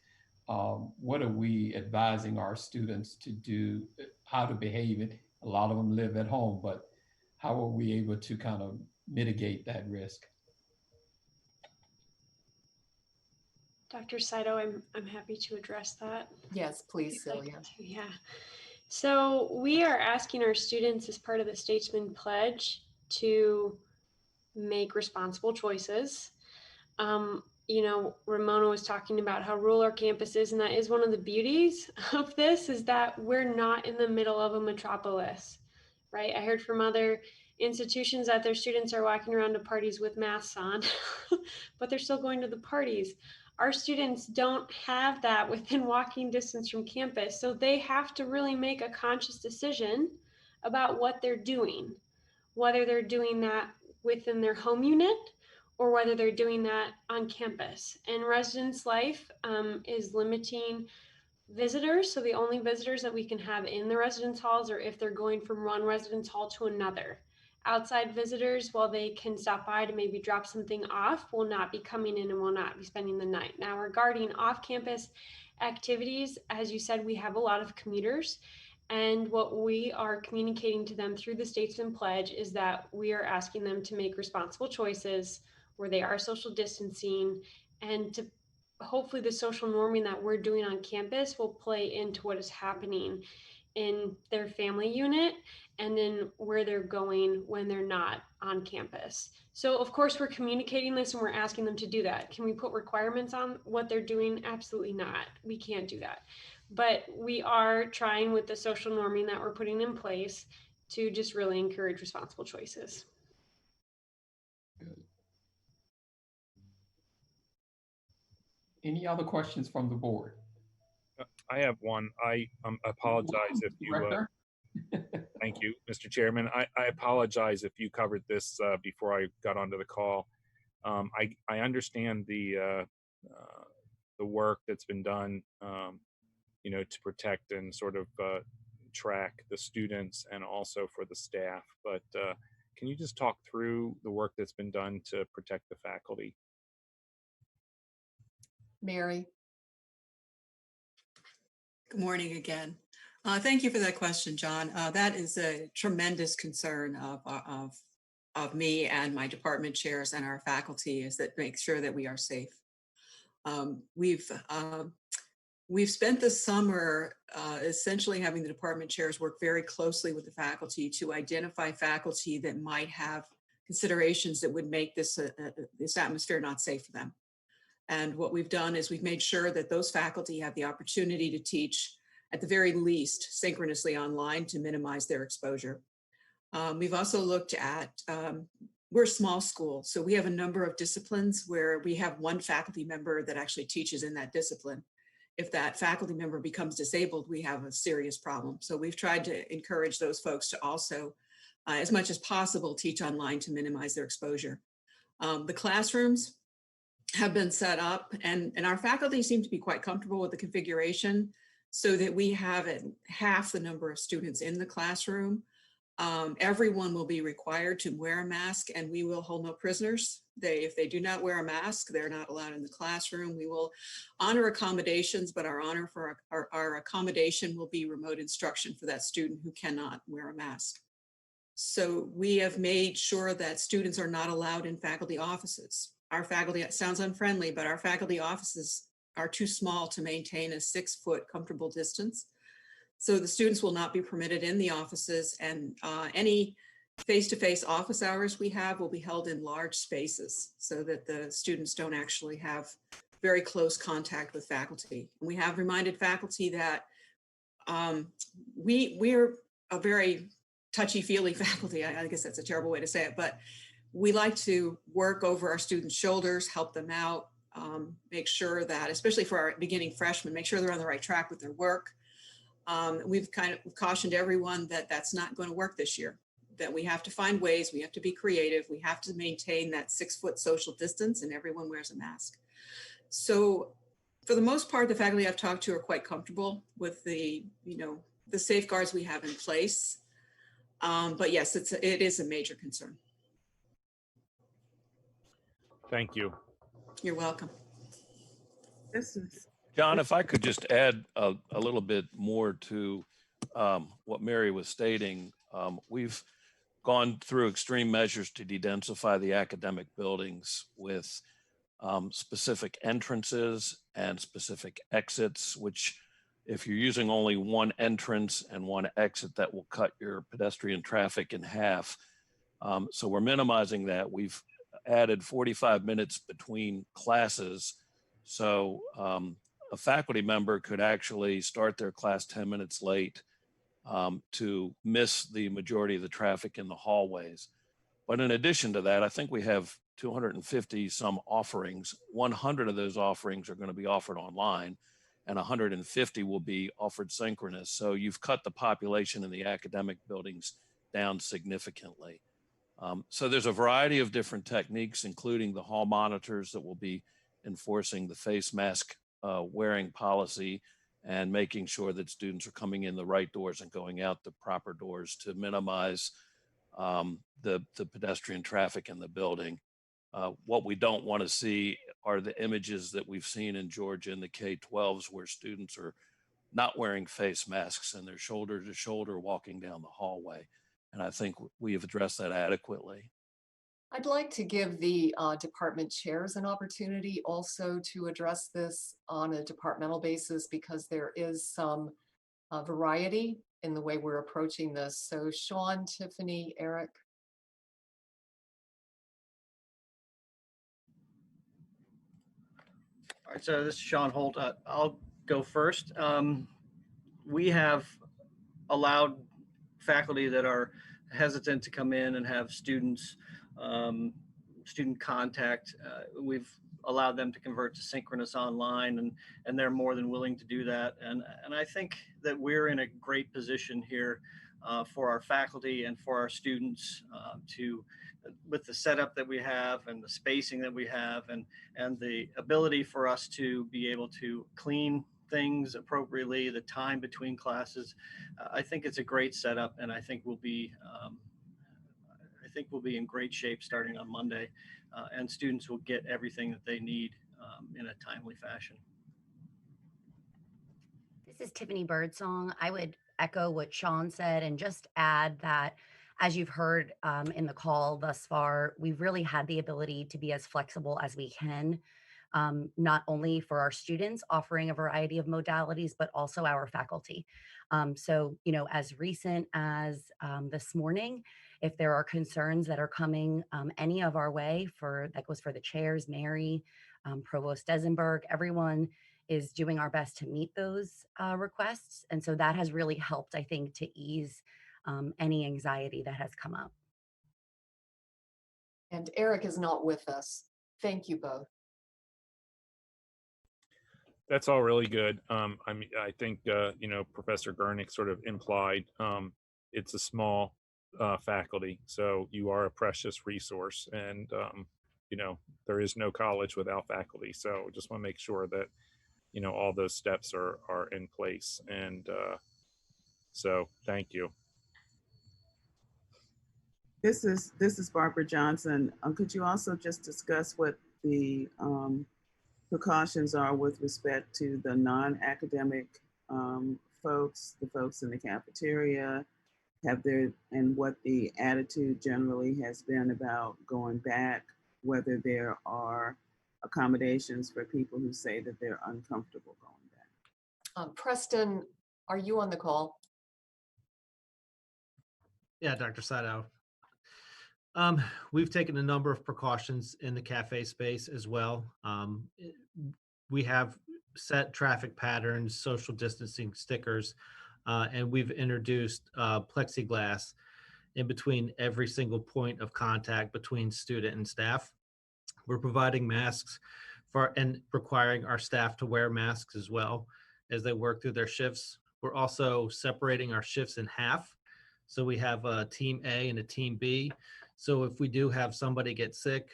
[SPEAKER 1] What are we advising our students to do, how to behave? A lot of them live at home, but how are we able to kind of mitigate that risk?
[SPEAKER 6] Dr. Saito, I'm happy to address that.
[SPEAKER 2] Yes, please, Celia.
[SPEAKER 6] Yeah. So we are asking our students as part of the Statesman Pledge to make responsible choices. You know, Ramona was talking about how rural our campus is, and that is one of the beauties of this, is that we're not in the middle of a metropolis, right? I heard from other institutions that their students are walking around to parties with masks on, but they're still going to the parties. Our students don't have that within walking distance from campus, so they have to really make a conscious decision about what they're doing, whether they're doing that within their home unit or whether they're doing that on campus. And residence life is limiting visitors. So the only visitors that we can have in the residence halls are if they're going from one residence hall to another. Outside visitors, while they can stop by to maybe drop something off, will not be coming in and will not be spending the night. Now, regarding off-campus activities, as you said, we have a lot of commuters. And what we are communicating to them through the Statesman Pledge is that we are asking them to make responsible choices where they are social distancing, and to hopefully the social norming that we're doing on campus will play into what is happening in their family unit and then where they're going when they're not on campus. So of course we're communicating this and we're asking them to do that. Can we put requirements on what they're doing? Absolutely not. We can't do that. But we are trying with the social norming that we're putting in place to just really encourage responsible choices.
[SPEAKER 1] Good. Any other questions from the board?
[SPEAKER 18] I have one. I apologize if you, thank you, Mr. Chairman. I apologize if you covered this before I got onto the call. I understand the work that's been done, you know, to protect and sort of track the students and also for the staff. But can you just talk through the work that's been done to protect the faculty?
[SPEAKER 2] Mary.
[SPEAKER 5] Good morning again. Thank you for that question, John. That is a tremendous concern of me and my department chairs and our faculty, is that make sure that we are safe. We've spent the summer essentially having the department chairs work very closely with the faculty to identify faculty that might have considerations that would make this atmosphere not safe for them. And what we've done is we've made sure that those faculty have the opportunity to teach, at the very least, synchronously online to minimize their exposure. We've also looked at, we're a small school, so we have a number of disciplines where we have one faculty member that actually teaches in that discipline. If that faculty member becomes disabled, we have a serious problem. So we've tried to encourage those folks to also, as much as possible, teach online to minimize their exposure. The classrooms have been set up, and our faculty seem to be quite comfortable with the configuration, so that we have half the number of students in the classroom. Everyone will be required to wear a mask, and we will hold no prisoners. If they do not wear a mask, they're not allowed in the classroom. We will honor accommodations, but our honor for our accommodation will be remote instruction for that student who cannot wear a mask. So we have made sure that students are not allowed in faculty offices. Our faculty, it sounds unfriendly, but our faculty offices are too small to maintain a 6-foot comfortable distance. So the students will not be permitted in the offices, and any face-to-face office hours we have will be held in large spaces so that the students don't actually have very close contact with faculty. And we have reminded faculty that we're a very touchy-feely faculty. I guess that's a terrible way to say it, but we like to work over our students' shoulders, help them out, make sure that, especially for our beginning freshmen, make sure they're on the right track with their work. We've kind of cautioned everyone that that's not going to work this year, that we have to find ways, we have to be creative, we have to maintain that 6-foot social distance, and everyone wears a mask. So for the most part, the faculty I've talked to are quite comfortable with the safeguards we have in place. But yes, it is a major concern.
[SPEAKER 18] Thank you.
[SPEAKER 5] You're welcome.
[SPEAKER 4] John, if I could just add a little bit more to what Mary was stating. We've gone through extreme measures to dedensify the academic buildings with specific entrances and specific exits, which if you're using only one entrance and one exit, that will cut your pedestrian traffic in half. So we're minimizing that. We've added 45 minutes between classes. So a faculty member could actually start their class 10 minutes late to miss the majority of the traffic in the hallways. But in addition to that, I think we have 250 some offerings. 100 of those offerings are going to be offered online, and 150 will be offered synchronous. So you've cut the population in the academic buildings down significantly. So there's a variety of different techniques, including the hall monitors that will be enforcing the face mask wearing policy and making sure that students are coming in the right doors and going out the proper doors to minimize the pedestrian traffic in the building. What we don't want to see are the images that we've seen in Georgia in the K-12s where students are not wearing face masks and they're shoulder to shoulder walking down the hallway. And I think we have addressed that adequately.
[SPEAKER 2] I'd like to give the department chairs an opportunity also to address this on a departmental basis, because there is some variety in the way we're approaching this. So Sean, Tiffany, Eric.
[SPEAKER 19] All right, so this is Sean Holt. I'll go first. We have allowed faculty that are hesitant to come in and have student contact. We've allowed them to convert to synchronous online, and they're more than willing to do that. And I think that we're in a great position here for our faculty and for our students with the setup that we have and the spacing that we have and the ability for us to be able to clean things appropriately, the time between classes. I think it's a great setup, and I think we'll be in great shape starting on Monday, and students will get everything that they need in a timely fashion.
[SPEAKER 20] This is Tiffany Birdsong. I would echo what Sean said and just add that, as you've heard in the call thus far, we've really had the ability to be as flexible as we can, not only for our students offering a variety of modalities, but also our faculty. So, as recent as this morning, if there are concerns that are coming any of our way, that goes for the chairs, Mary, Provost Desenberg, everyone is doing our best to meet those requests. And so that has really helped, I think, to ease any anxiety that has come up.
[SPEAKER 2] And Eric is not with us. Thank you both.
[SPEAKER 18] That's all really good. I think Professor Gernick sort of implied it's a small faculty, so you are a precious resource, and there is no college without faculty. So just want to make sure that all those steps are in place, and so thank you.
[SPEAKER 17] This is Barbara Johnson. Could you also just discuss what the precautions are with respect to the non-academic folks, the folks in the cafeteria, and what the attitude generally has been about going back, whether there are accommodations for people who say that they're uncomfortable going back?
[SPEAKER 2] Preston, are you on the call?
[SPEAKER 19] Yeah, Dr. Sato. We've taken a number of precautions in the cafe space as well. We have set traffic patterns, social distancing stickers, and we've introduced plexiglass in between every single point of contact between student and staff. We're providing masks and requiring our staff to wear masks as well as they work through their shifts.
[SPEAKER 21] We're also separating our shifts in half. So we have a team A and a team B. So if we do have somebody get sick,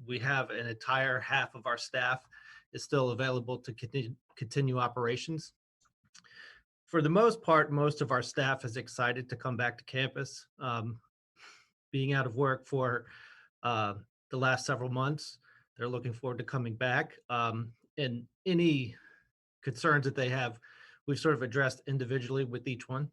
[SPEAKER 21] we have an entire half of our staff is still available to continue operations. For the most part, most of our staff is excited to come back to campus. Being out of work for the last several months, they're looking forward to coming back. And any concerns that they have, we've sort of addressed individually with each one.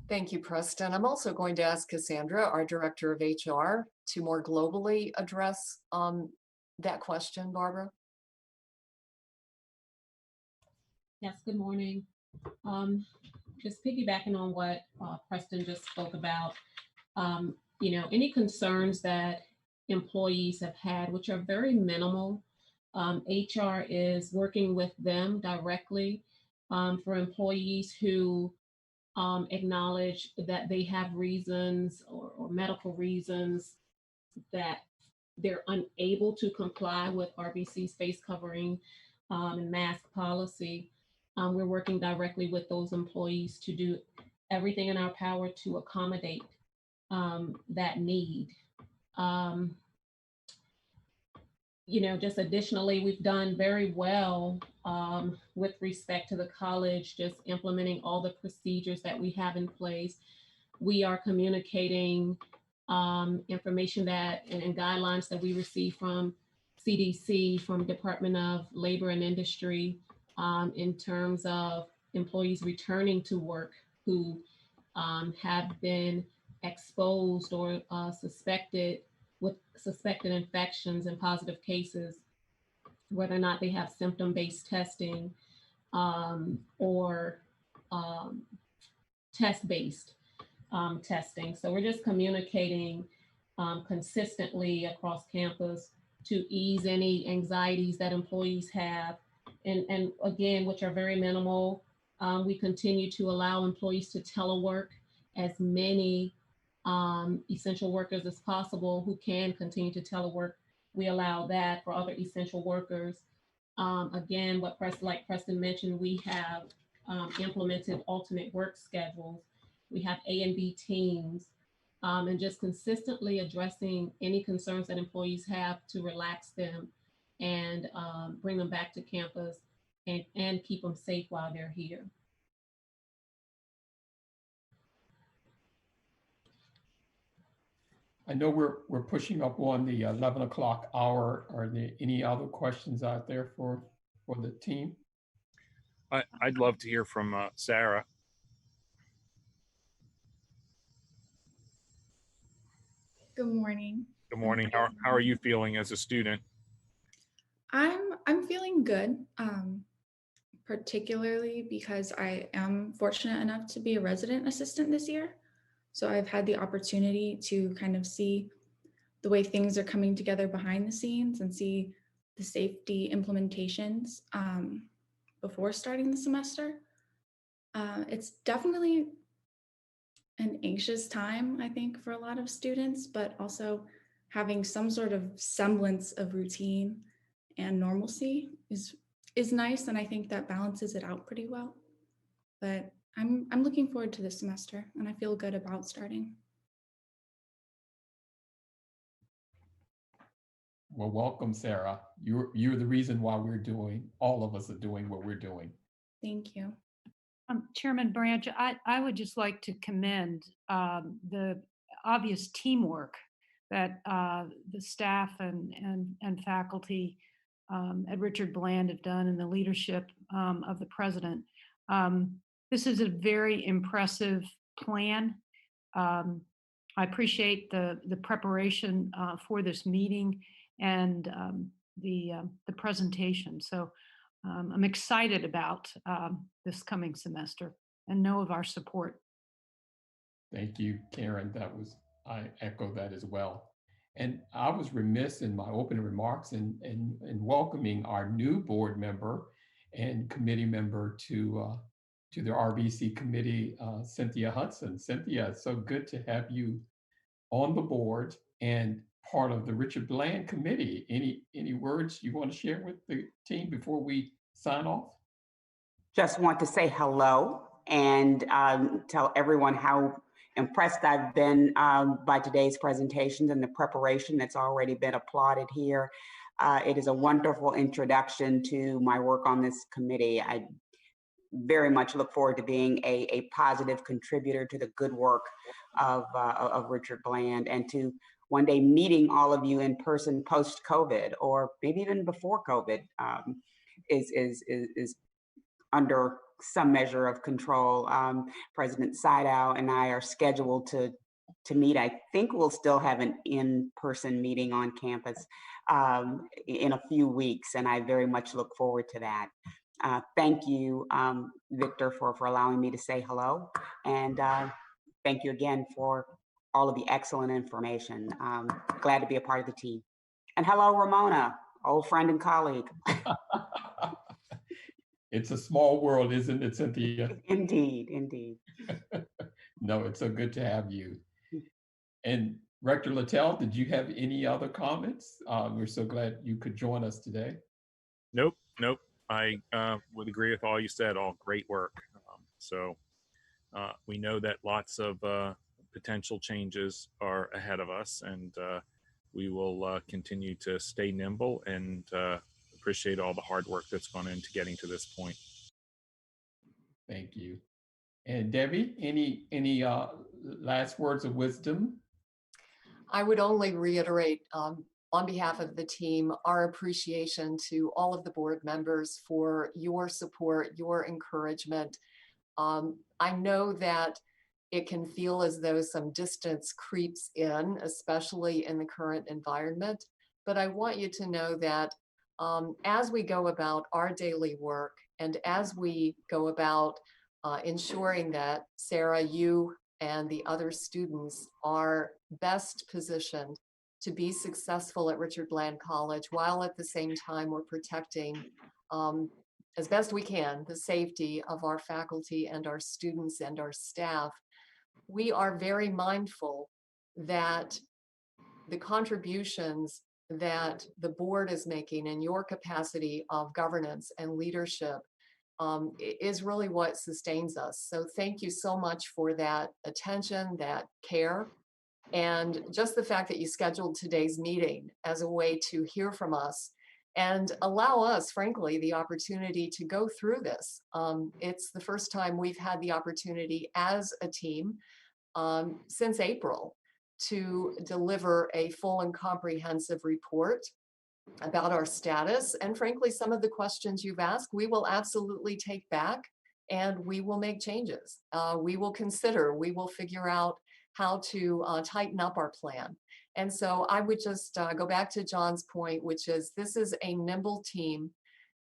[SPEAKER 2] Thank you, Preston. I'm also going to ask Cassandra, our Director of HR, to more globally address that question, Barbara.
[SPEAKER 22] Yes, good morning. Just piggybacking on what Preston just spoke about, any concerns that employees have had, which are very minimal, HR is working with them directly for employees who acknowledge that they have reasons or medical reasons that they're unable to comply with RBC's face covering and mask policy. We're working directly with those employees to do everything in our power to accommodate that need. Just additionally, we've done very well with respect to the college, just implementing all the procedures that we have in place. We are communicating information that and guidelines that we receive from CDC, from Department of Labor and Industry, in terms of employees returning to work who have been exposed or suspected infections and positive cases, whether or not they have symptom-based testing or test-based testing. So we're just communicating consistently across campus to ease any anxieties that employees have. And again, which are very minimal, we continue to allow employees to telework as many essential workers as possible who can continue to telework. We allow that for other essential workers. Again, like Preston mentioned, we have implemented alternate work schedules. We have A and B teams, and just consistently addressing any concerns that employees have to relax them and bring them back to campus and keep them safe while they're here.
[SPEAKER 1] I know we're pushing up on the 11 o'clock hour. Are there any other questions out there for the team?
[SPEAKER 18] I'd love to hear from Sarah.
[SPEAKER 23] Good morning.
[SPEAKER 18] Good morning. How are you feeling as a student?
[SPEAKER 23] I'm feeling good, particularly because I am fortunate enough to be a resident assistant this year. So I've had the opportunity to kind of see the way things are coming together behind the scenes and see the safety implementations before starting the semester. It's definitely an anxious time, I think, for a lot of students, but also having some sort of semblance of routine and normalcy is nice, and I think that balances it out pretty well. But I'm looking forward to this semester, and I feel good about starting.
[SPEAKER 1] Well, welcome, Sarah. You're the reason why all of us are doing what we're doing.
[SPEAKER 23] Thank you.
[SPEAKER 24] Chairman Branch, I would just like to commend the obvious teamwork that the staff and faculty at Richard Bland have done, and the leadership of the president. This is a very impressive plan. I appreciate the preparation for this meeting and the presentation. So I'm excited about this coming semester and know of our support.
[SPEAKER 1] Thank you, Karen. I echo that as well. And I was remiss in my opening remarks in welcoming our new board member and committee member to the RBC committee, Cynthia Hudson. Cynthia, it's so good to have you on the board and part of the Richard Bland committee. Any words you want to share with the team before we sign off?
[SPEAKER 7] just want to say hello and tell everyone how impressed I've been by today's presentations and the preparation that's already been applauded here. It is a wonderful introduction to my work on this committee. I very much look forward to being a positive contributor to the good work of Richard Bland, and to one day meeting all of you in person post-COVID, or maybe even before COVID is under some measure of control. President Sydow and I are scheduled to meet. I think we'll still have an in-person meeting on campus in a few weeks, and I very much look forward to that. Thank you, Victor, for allowing me to say hello. And thank you again for all of the excellent information. Glad to be a part of the team. And hello, Ramona, old friend and colleague.
[SPEAKER 1] It's a small world, isn't it, Cynthia?
[SPEAKER 7] Indeed, indeed.
[SPEAKER 1] No, it's so good to have you. And Rector Littell, did you have any other comments? We're so glad you could join us today.
[SPEAKER 18] Nope. I would agree with all you said. All great work. So we know that lots of potential changes are ahead of us, and we will continue to stay nimble and appreciate all the hard work that's gone into getting to this point.
[SPEAKER 1] Thank you. And Debbie, any last words of wisdom?
[SPEAKER 2] I would only reiterate on behalf of the team, our appreciation to all of the board members for your support, your encouragement. I know that it can feel as though some distance creeps in, especially in the current environment, but I want you to know that as we go about our daily work, and as we go about ensuring that Sarah, you and the other students are best positioned to be successful at Richard Bland College, while at the same time we're protecting as best we can the safety of our faculty and our students and our staff. We are very mindful that the contributions that the board is making in your capacity of governance and leadership is really what sustains us. So thank you so much for that attention, that care, and just the fact that you scheduled today's meeting as a way to hear from us and allow us, frankly, the opportunity to go through this. It's the first time we've had the opportunity as a team since April to deliver a full and comprehensive report about our status. And frankly, some of the questions you've asked, we will absolutely take back and we will make changes. We will consider, we will figure out how to tighten up our plan. And so I would just go back to John's point, which is this is a nimble team.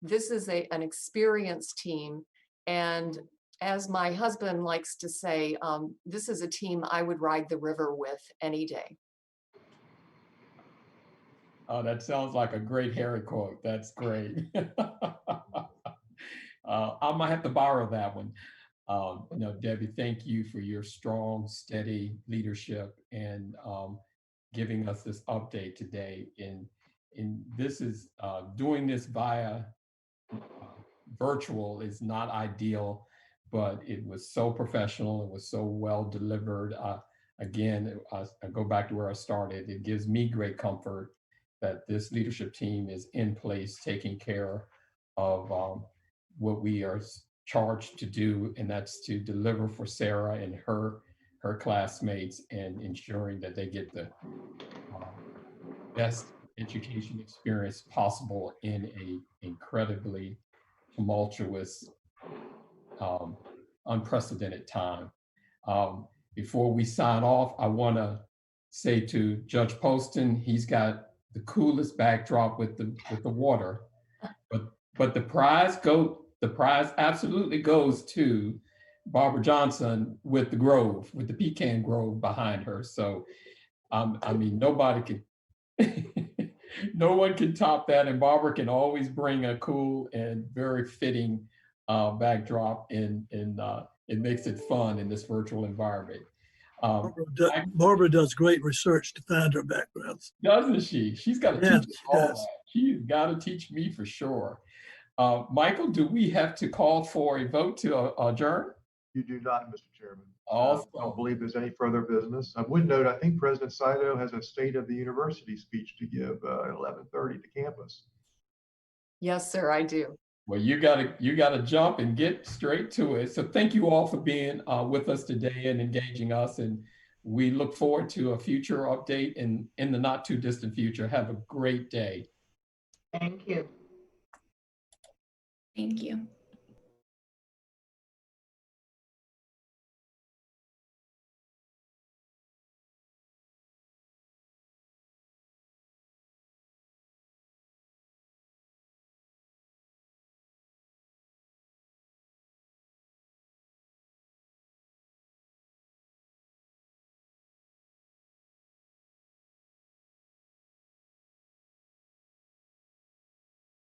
[SPEAKER 2] This is an experienced team. And as my husband likes to say, this is a team I would ride the river with any day.
[SPEAKER 1] Oh, that sounds like a great Harry quote. That's great. I might have to borrow that one. Debbie, thank you for your strong, steady leadership and giving us this update today. And this is doing this via virtual is not ideal, but it was so professional. It was so well delivered. Again, I go back to where I started. It gives me great comfort that this leadership team is in place, taking care of what we are charged to do, and that's to deliver for Sarah and her classmates and ensuring that they get the best education experience possible in a incredibly tumultuous, unprecedented time. Before we sign off, I want to say to Judge Poston, he's got the coolest backdrop with the water, but the prize absolutely goes to Barbara Johnson with the grove, with the pecan grove behind her. So I mean, nobody can no one can top that, and Barbara can always bring a cool and very fitting backdrop, and it makes it fun in this virtual environment.
[SPEAKER 16] Barbara does great research to find her backgrounds.
[SPEAKER 1] Doesn't she? She's got to teach us all that. She's got to teach me for sure. Michael, do we have to call for a vote to adjourn?
[SPEAKER 8] You do not, Mr. Chairman.
[SPEAKER 1] Awesome.
[SPEAKER 8] I don't believe there's any further business. I would note, I think President Saito has a State of the University speech to give at 11:30 to campus.
[SPEAKER 2] Yes, sir, I do.
[SPEAKER 1] Well, you gotta jump and get straight to it. So thank you all for being with us today and engaging us. And we look forward to a future update in the not too distant future. Have a great day.
[SPEAKER 3] Thank you.
[SPEAKER 23] Thank you.